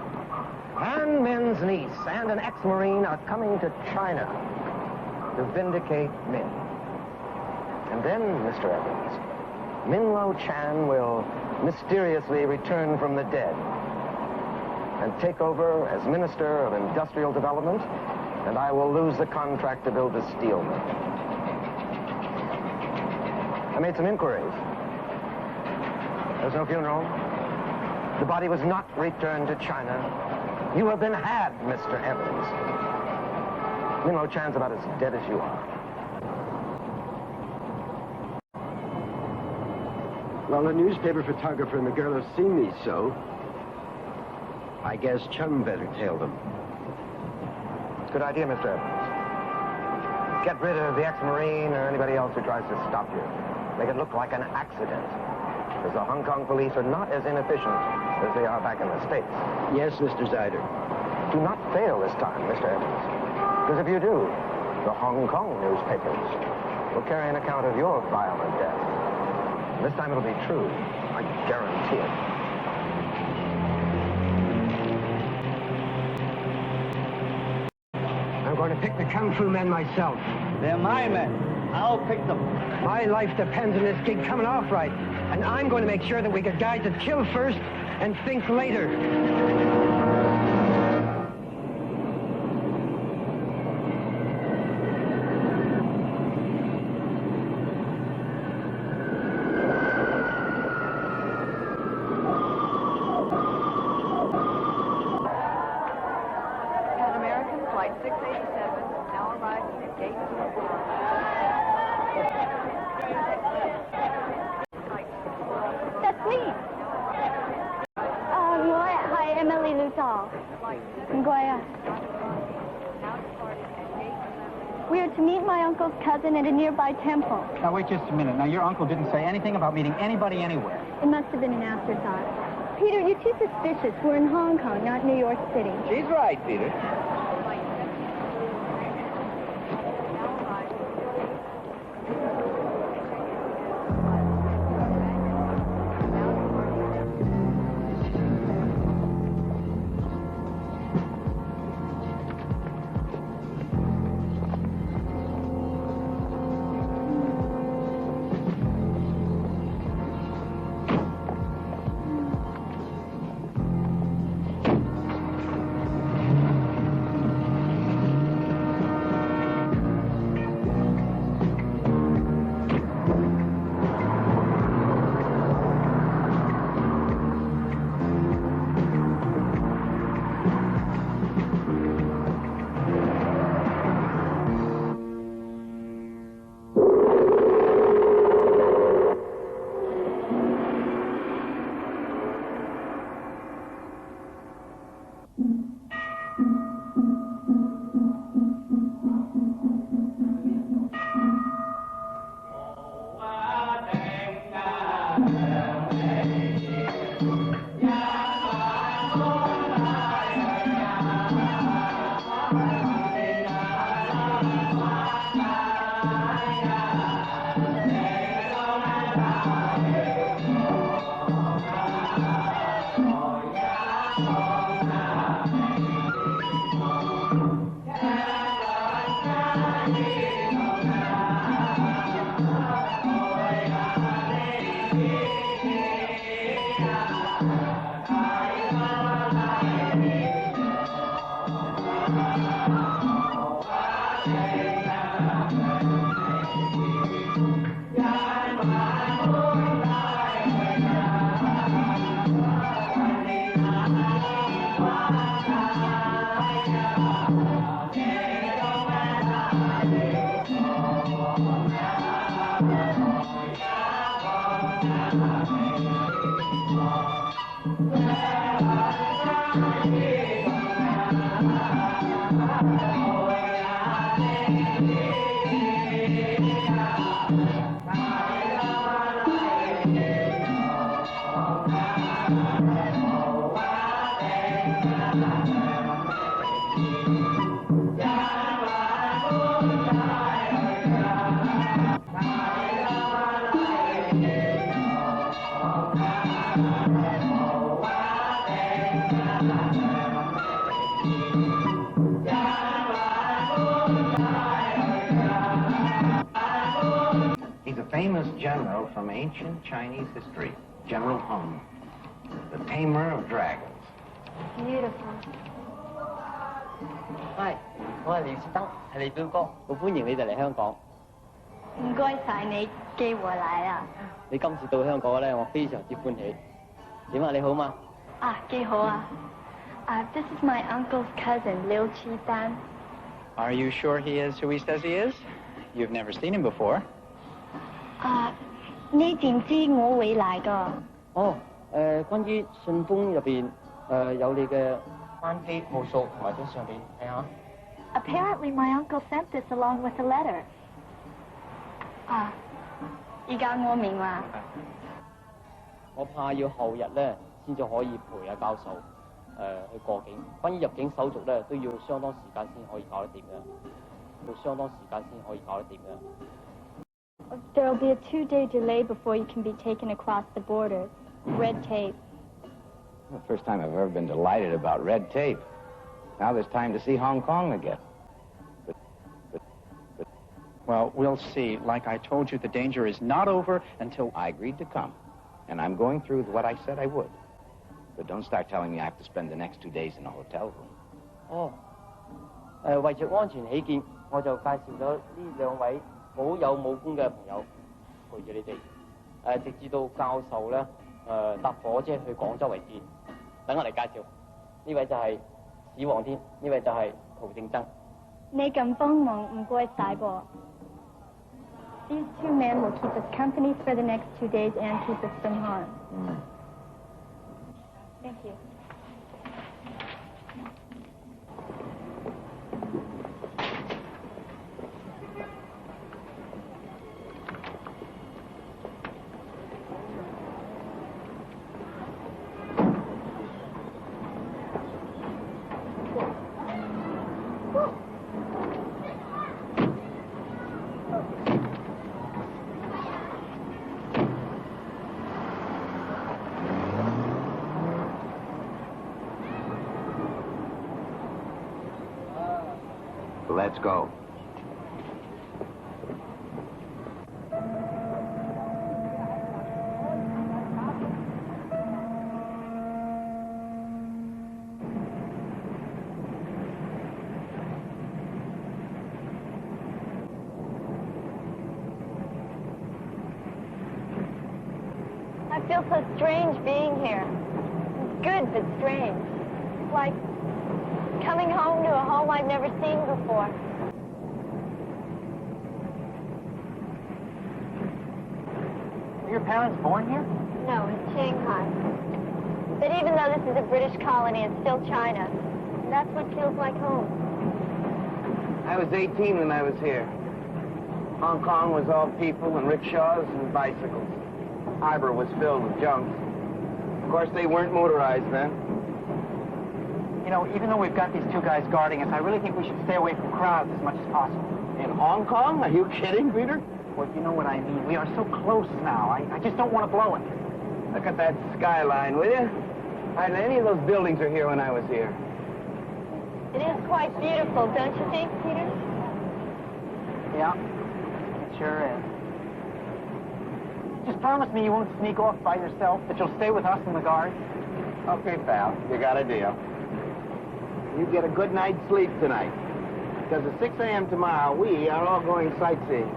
and Min's niece and an ex-Marine are coming to China to vindicate Min. And then, Mr. Evans, Min Lo Chan will mysteriously return from the dead and take over as Minister of Industrial Development, and I will lose the contract to build a steel mill. I made some inquiries. There was no funeral. The body was not returned to China. You have been had, Mr. Evans. Min Lo Chan's about as dead as you are. Well, the newspaper photographer and the girl have seen me, so I guess Chum better tell them. Good idea, Mr. Evans. Get rid of the ex-Marine or anybody else who tries to stop you. Make it look like an accident. Because the Hong Kong police are not as inefficient as they are back in the States. Yes, Mr. Zyder. Do not fail this time, Mr. Evans. Because if you do, the Hong Kong newspapers will carry an account of your violent death. And this time it'll be true. I guarantee it. I'm going to pick the Kung Fu men myself. They're my men. I'll pick them. My life depends on this gig coming off right. And I'm going to make sure that we get guys that kill first and think later. That's me. 我係 Emily Luthor。唔該啊。We are to meet my uncle's cousin at a nearby temple. Now, wait just a minute. Now, your uncle didn't say anything about meeting anybody anywhere. It must have been an afterthought. Peter, you're too suspicious. We're in Hong Kong, not New York City. She's right, Peter. He's a famous general from ancient Chinese history, General Hung, the tamer of dragons. Beautiful. 係，我係廖士登，係你表哥，好歡迎你哋嚟香港。唔該晒你寄我嚟啊！你今次到香港咧，我非常之歡喜。點啊？你好嘛？啊，幾好啊！This is my uncle's cousin, Liu Qi-dan. Are you sure he is who he says he is? You've never seen him before. 你點知我會嚟㗎？哦，關於信封入邊有你嘅單機號數同埋張相片，睇下。Apparently, my uncle sent this along with a letter. 而家我明啦。我怕要後日咧先至可以陪阿教授去過境。關於入境手續咧，都要相當時間先可以搞得掂嘅。There will be a 2-day delay before you can be taken across the border. Red tape. The first time I've ever been delighted about red tape. Now there's time to see Hong Kong again. Well, we'll see. Like I told you, the danger is not over until... I agreed to come, and I'm going through with what I said I would. But don't start telling me I have to spend the next 2 days in a hotel room. 為著安全起見，我就介紹咗呢兩位冇有武功嘅朋友陪住你哋，直至到教授咧搭火車去廣州為止。等我嚟介紹，呢位就係史王天，呢位就係陶正曾。你咁幫忙唔該晒噃。These two men will keep us company for the next 2 days and keep us from harm. Thank you. Let's go. I feel so strange being here. It's good, but strange. It's like coming home to a home I've never seen before. Were your parents born here? No, in Shanghai. But even though this is a British colony, it's still China. And that's what feels like home. I was 18 when I was here. Hong Kong was all people and rickshaws and bicycles. Harbor was filled with junks. Of course, they weren't motorized then. You know, even though we've got these two guys guarding us, I really think we should stay away from crowds as much as possible. In Hong Kong? Are you kidding, Peter? Well, you know what I mean. We are so close now. I just don't want to blow it. Look at that skyline, will you? Hardly any of those buildings are here when I was here. It is quite beautiful, don't you think, Peter? Yeah, it sure is. Just promise me you won't sneak off by yourself, that you'll stay with us in the guard. Okay, pal. You got a deal. You get a good night's sleep tonight. Because at 6 a.m. tomorrow, we are all going sightseeing.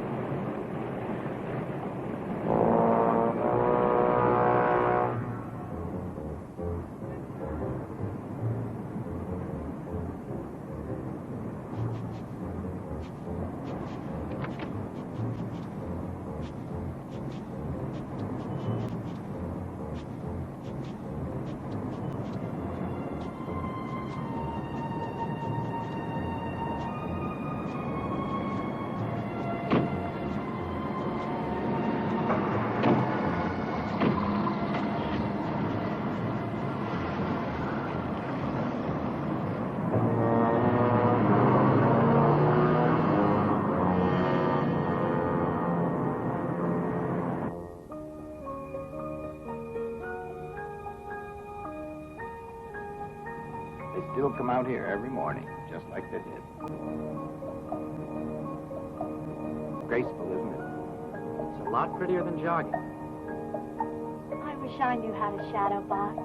They still come out here every morning, just like they did. Graceful, isn't it? It's a lot prettier than jogging. I wish I knew how to shadow box.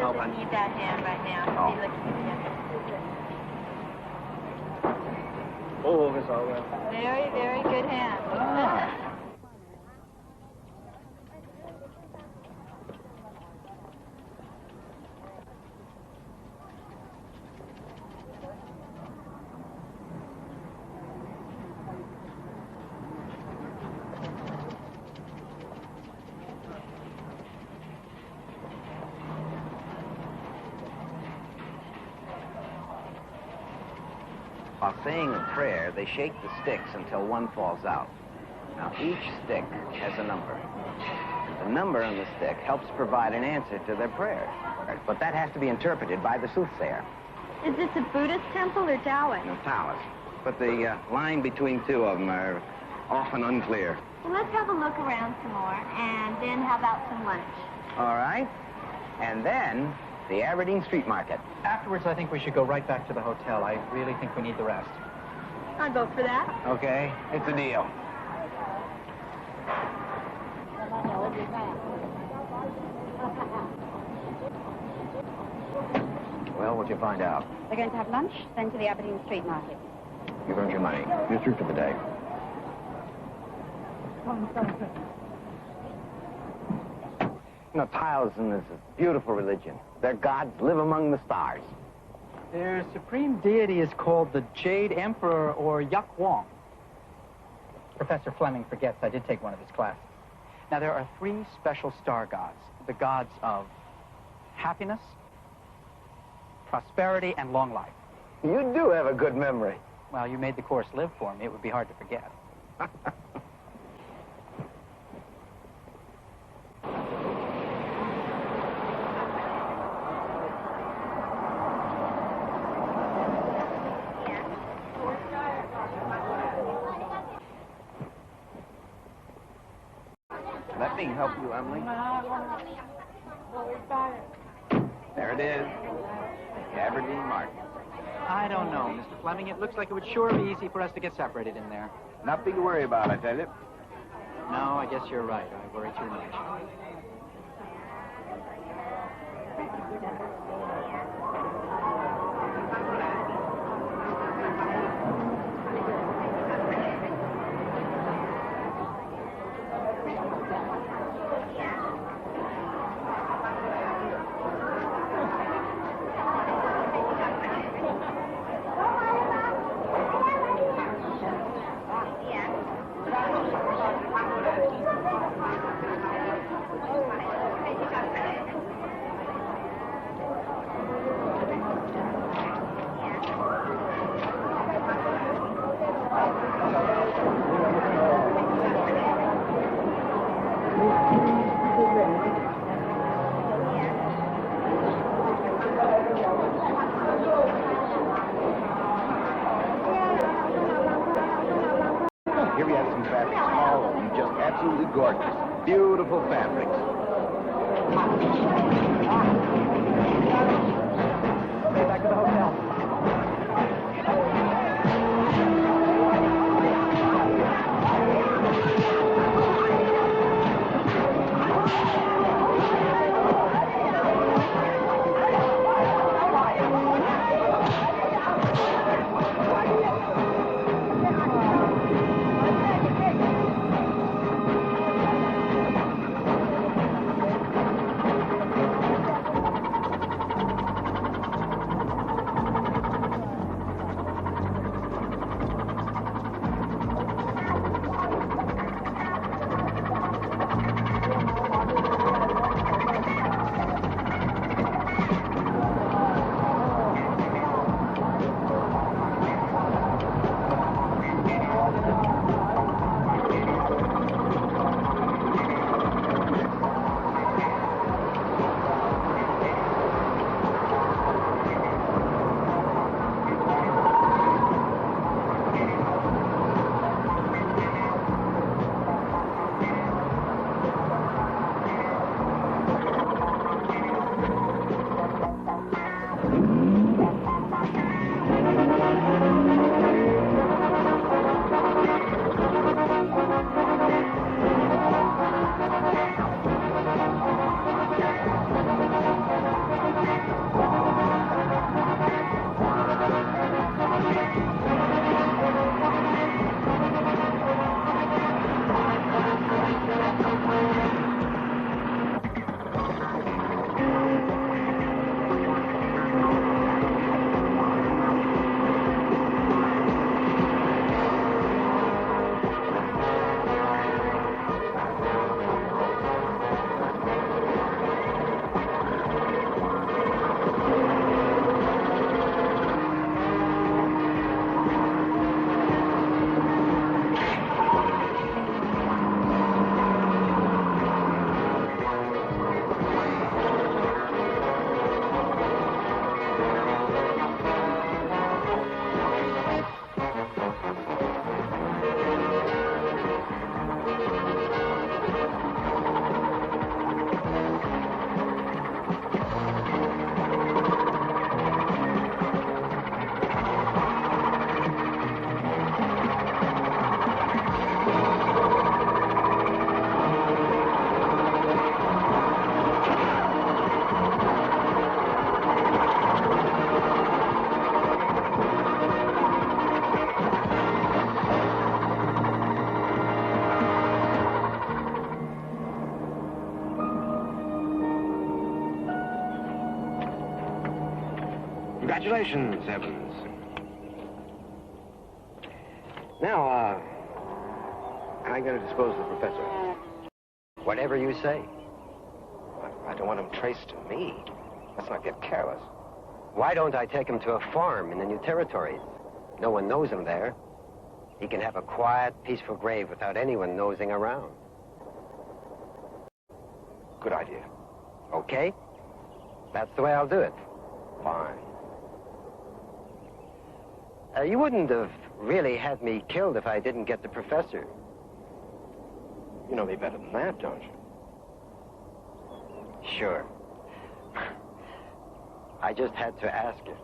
Doesn't need that hand right now. Oh. He's looking at it. 好好嘅手嘅。 Very, very good hand. While saying a prayer, they shake the sticks until one falls out. Now, each stick has a number. The number on the stick helps provide an answer to their prayer. But that has to be interpreted by the soothsayer. Is this a Buddhist temple or Taoist? No, Taoist. But the line between two of them are often unclear. Well, let's have a look around some more, and then how about some lunch? All right. And then the Aberdeen Street Market. Afterwards, I think we should go right back to the hotel. I really think we need the rest. I'd vote for that. Okay, it's a deal. Well, what'd you find out? They're going to have lunch, then to the Aberdeen Street Market. You've earned your money. You're through for the day. You know, Taoism is a beautiful religion. Their gods live among the stars. Their supreme deity is called the Jade Emperor, or Yak Wong. Professor Fleming forgets I did take one of his classes. Now, there are 3 special star gods. The gods of happiness, prosperity, and long life. You do have a good memory. Well, you made the course live for me. It would be hard to forget. Let me help you, Emily. There it is. The Aberdeen Market. I don't know, Mr. Fleming. It looks like it would sure be easy for us to get separated in there. Nothing to worry about, I tell you. No, I guess you're right. I worry too much. Here we have some fabrics, all of them just absolutely gorgeous. Beautiful fabrics. Okay, back to the hotel. Congratulations, Evans. Now, how are you going to dispose of the professor? Whatever you say. I don't want him traced to me. Let's not get careless. Why don't I take him to a farm in the New Territories? No one knows him there. He can have a quiet, peaceful grave without anyone nosing around. Good idea. Okay? That's the way I'll do it. Fine. You wouldn't have really had me killed if I didn't get the professor. You know me better than that, don't you? Sure. I just had to ask you.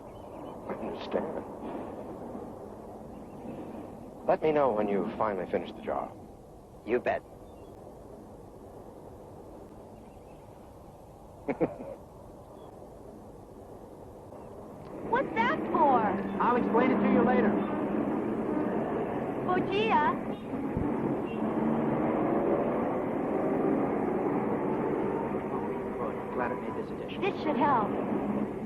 I understand. Let me know when you finally finish the job. You bet. What's that for? I'll explain it to you later. Bojia. Glad it made this edition. This should help.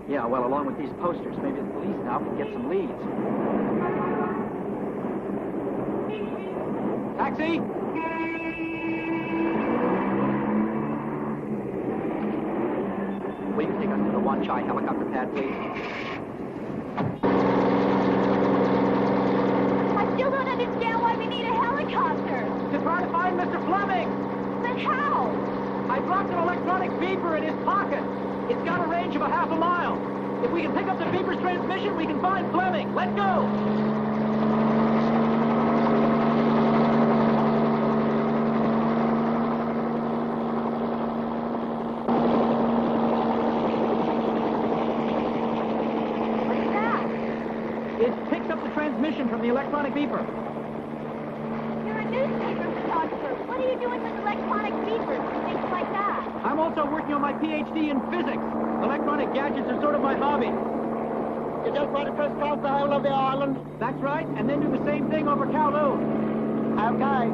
Yeah, well, along with these posters, maybe the police now can get some leads. Taxi! Will you take us to the Wanchai helicopter pad, please? I still don't understand why we need a helicopter. To try to find Mr. Fleming! But how? I dropped an electronic beeper in his pocket. It's got a range of a half a mile. If we can pick up the beeper's transmission, we can find Fleming. Let's go! What's that? It picks up the transmission from the electronic beeper. You're a newspaper photographer. What are you doing with electronic beepers and things like that? I'm also working on my PhD in physics. Electronic gadgets are sort of my hobby. You just want to crisscross the whole of the island? That's right, and then do the same thing over Kowloon. Okay.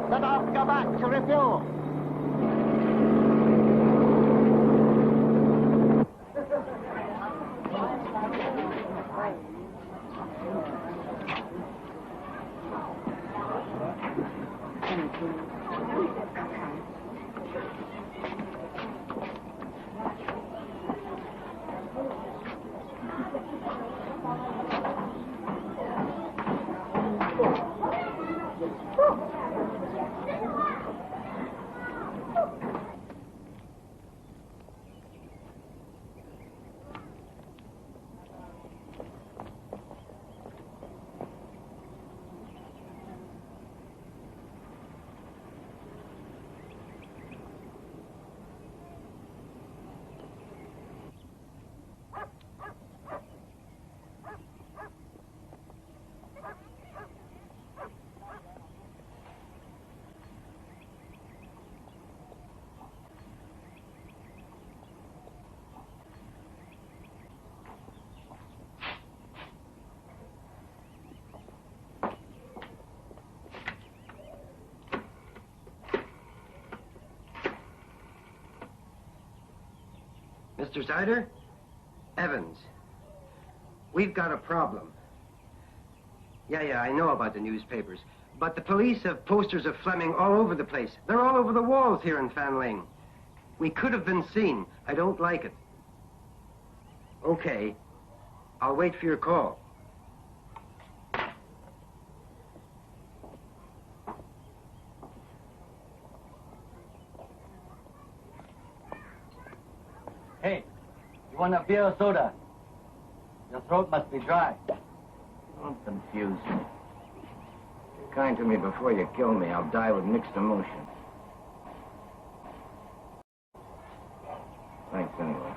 Then I'll go back to refuel. Mr. Zider? Evans. We've got a problem. Yeah, I know about the newspapers. But the police have posters of Fleming all over the place. They're all over the walls here in Fanling. We could have been seen. I don't like it. Okay. I'll wait for your call. Hey, you want a beer or soda? Your throat must be dry. Don't confuse me. Be kind to me before you kill me. I'll die with mixed emotions. Thanks anyway.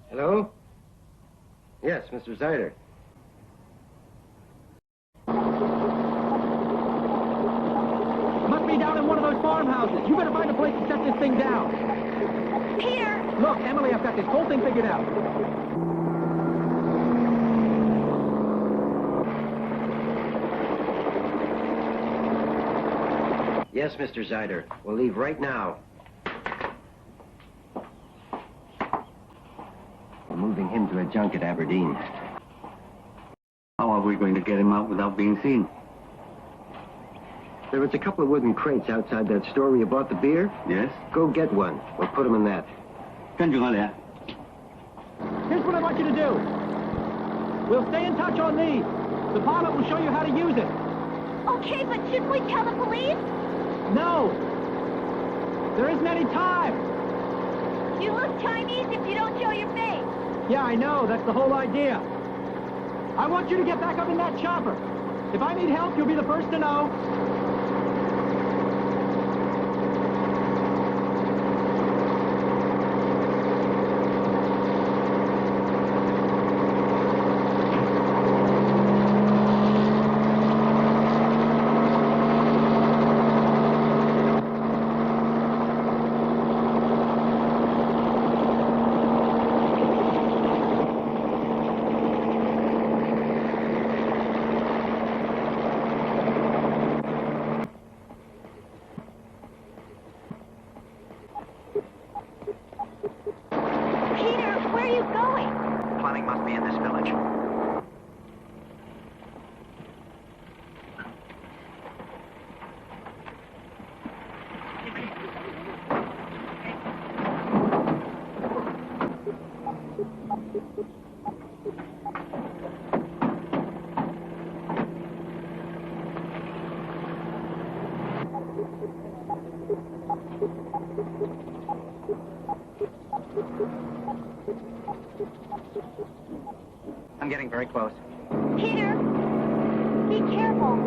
Hello? Yes, Mr. Zyder. Must be down in one of those farmhouses. You better find a place to set this thing down. Peter! Look, Emily, I've got this whole thing figured out. Yes, Mr. Zyder. We'll leave right now. We're moving him to a junk at Aberdeen. How are we going to get him out without being seen? There was a couple of wooden crates outside that store where you bought the beer. Yes? Go get one. We'll put him in that. Here's what I want you to do. We'll stay in touch on these. The pilot will show you how to use it. Okay, but shouldn't we tell the police? No. There isn't any time. You look Chinese if you don't show your face. Yeah, I know. That's the whole idea. I want you to get back up in that chopper. If I need help, you'll be the first to know. I'm getting very close. Peter, be careful.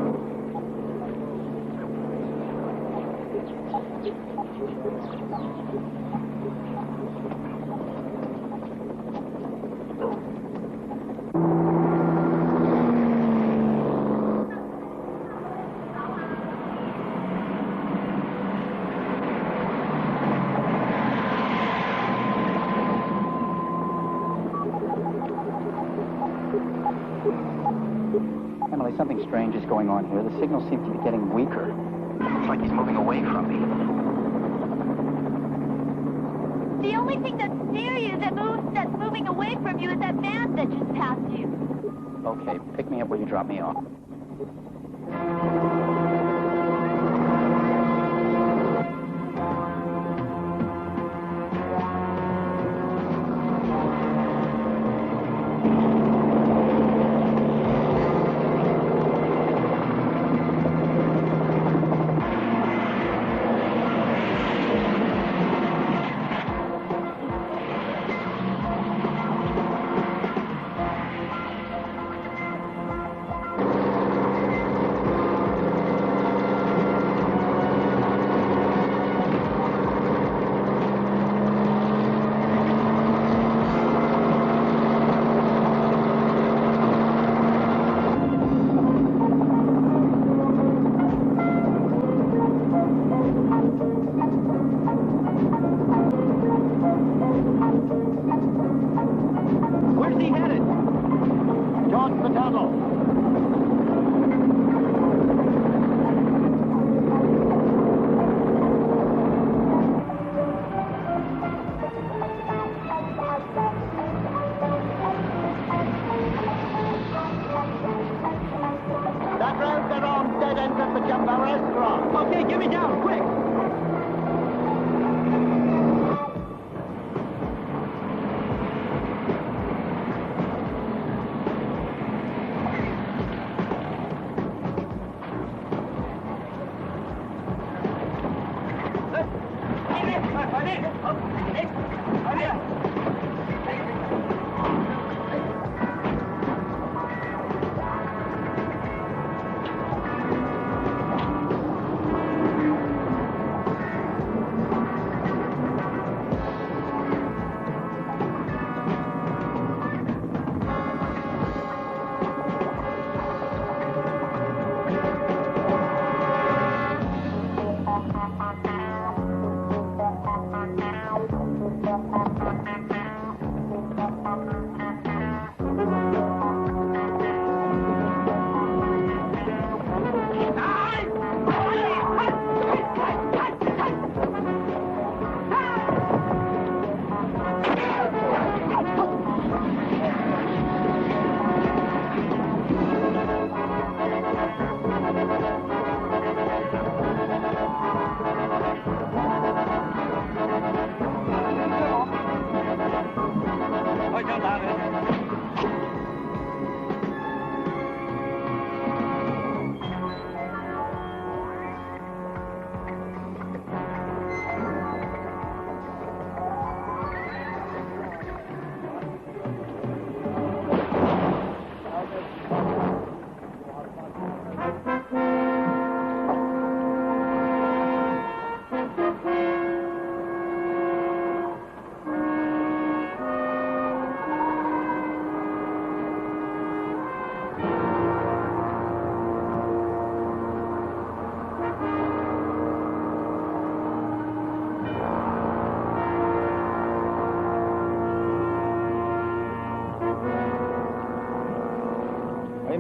Emily, something strange is going on here. The signal seems to be getting weaker. It's like he's moving away from me. The only thing that's near you that's moving away from you is that van that just passed you. Okay, pick me up where you drop me off.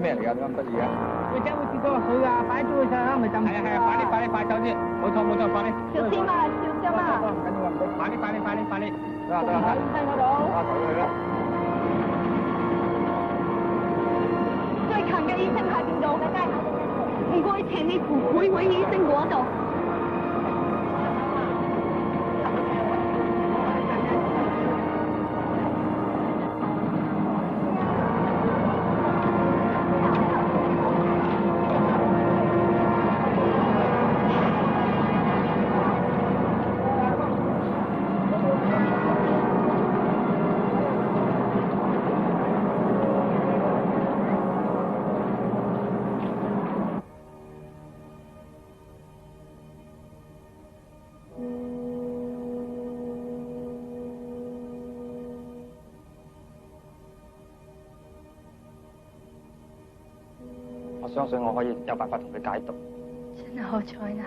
咩嚟㗎？點解咁得意嘅？會真會跌咗落水啊！快啲捉佢上啦，咪浸住。係快走先，冇錯，快啲。小心啊！小心啊！唔緊要啊，唔該，快啲。得啦。聽我到。走佢啦。最近嘅醫生喺邊度？唔該請你扶佢位醫生嗰度。我相信我可以有辦法同佢解讀。真係好彩啦！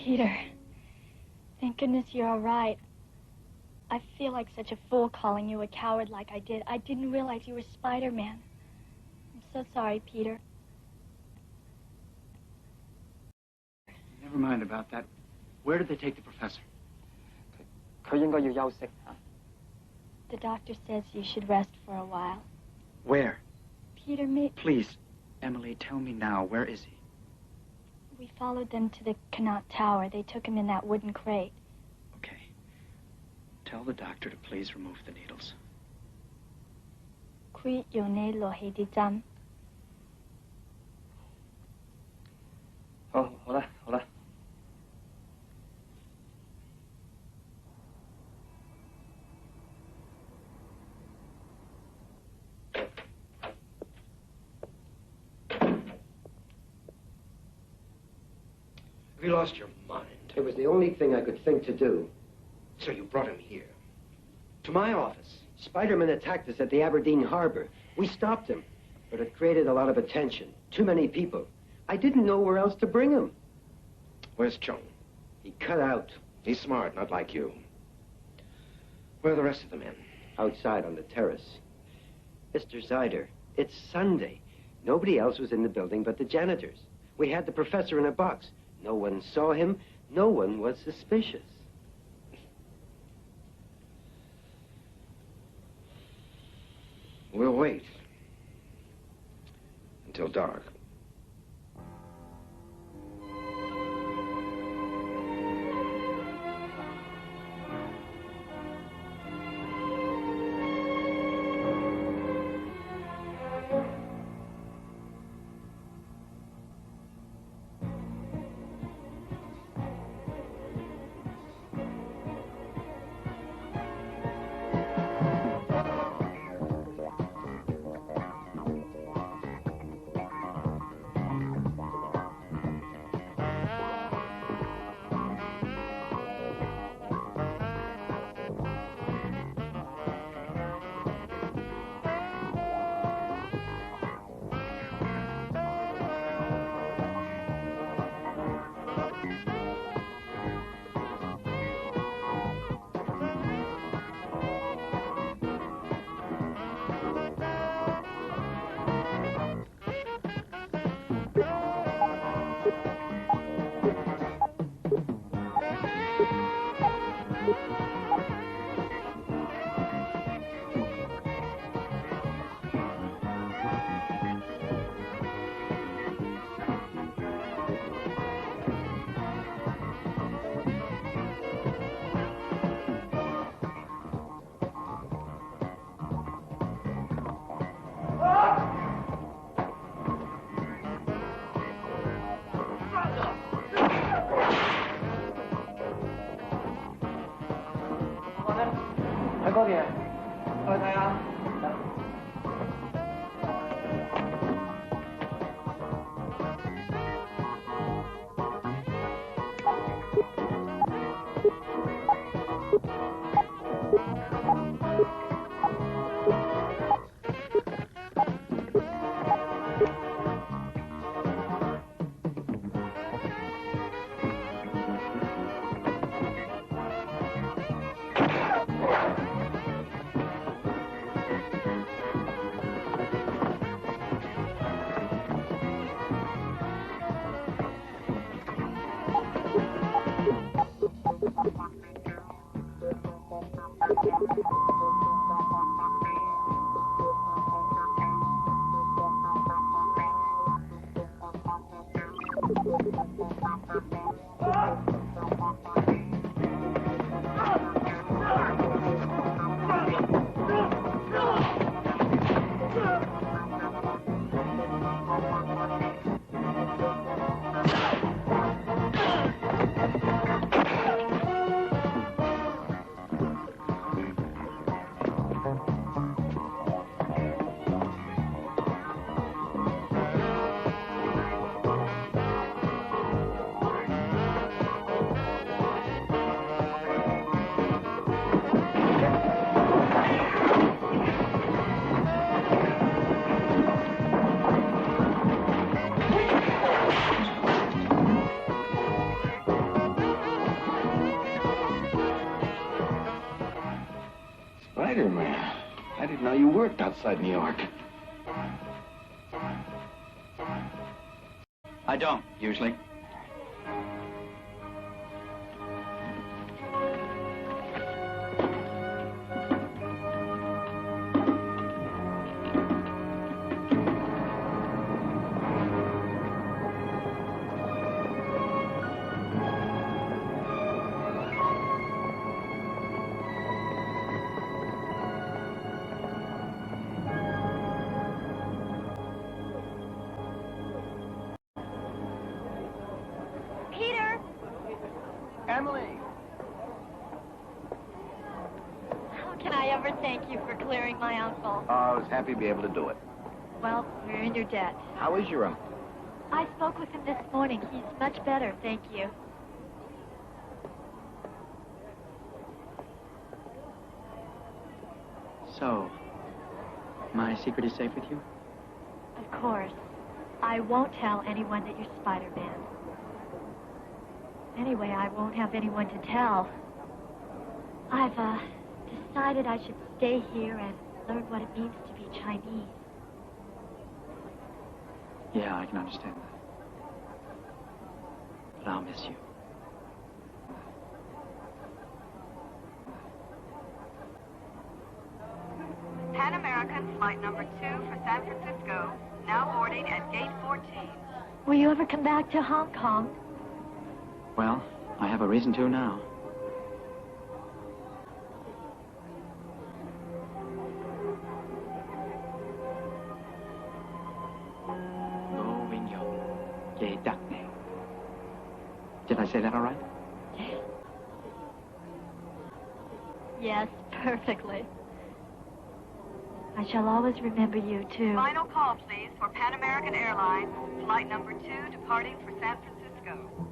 Peter, thank goodness you're all right. I feel like such a fool calling you a coward like I did. I didn't realize you were Spider-Man. I'm so sorry, Peter. Never mind about that. Where did they take the professor? 佢應該要休息嚇。 The doctor says you should rest for a while. Where? Peter, Please, Emily, tell me now. Where is he? we followed them to the Connaught Tower. They took him in that wooden crate. Okay. Tell the doctor to please remove the needles. 佢用你落起啲針。好啦。 Have you lost your mind? It was the only thing I could think to do. So you brought him here? To my office. Spider-Man attacked us at the Aberdeen Harbor. We stopped him, but it created a lot of attention. Too many people. I didn't know where else to bring him. Where's Chung? He cut out. He's smart, not like you. Where are the rest of the men? Outside on the terrace. Mr. Zyder, it's Sunday. Nobody else was in the building but the janitors. We had the professor in a box. No one saw him. No one was suspicious. We'll wait. Until dark. you worked outside New York. I don't, usually. Emily! How can I ever thank you for clearing my uncle? Oh, I was happy to be able to do it. Well, we're in your debt. How is your uncle? I spoke with him this morning. He's much better, thank you. So, my secret is safe with you? Of course. I won't tell anyone that you're Spider-Man. Anyway, I won't have anyone to tell. I've, decided I should stay here and learn what it means to be Chinese. Yeah, I can understand that. But I'll miss you. Pan American flight number 2 for San Francisco, now boarding at gate 14. Will you ever come back to Hong Kong? Well, I have a reason to now. Did I say that all right? Yes, perfectly. I shall always remember you, too. Final call, please, for Pan American Airlines, flight number 2 departing for San Francisco.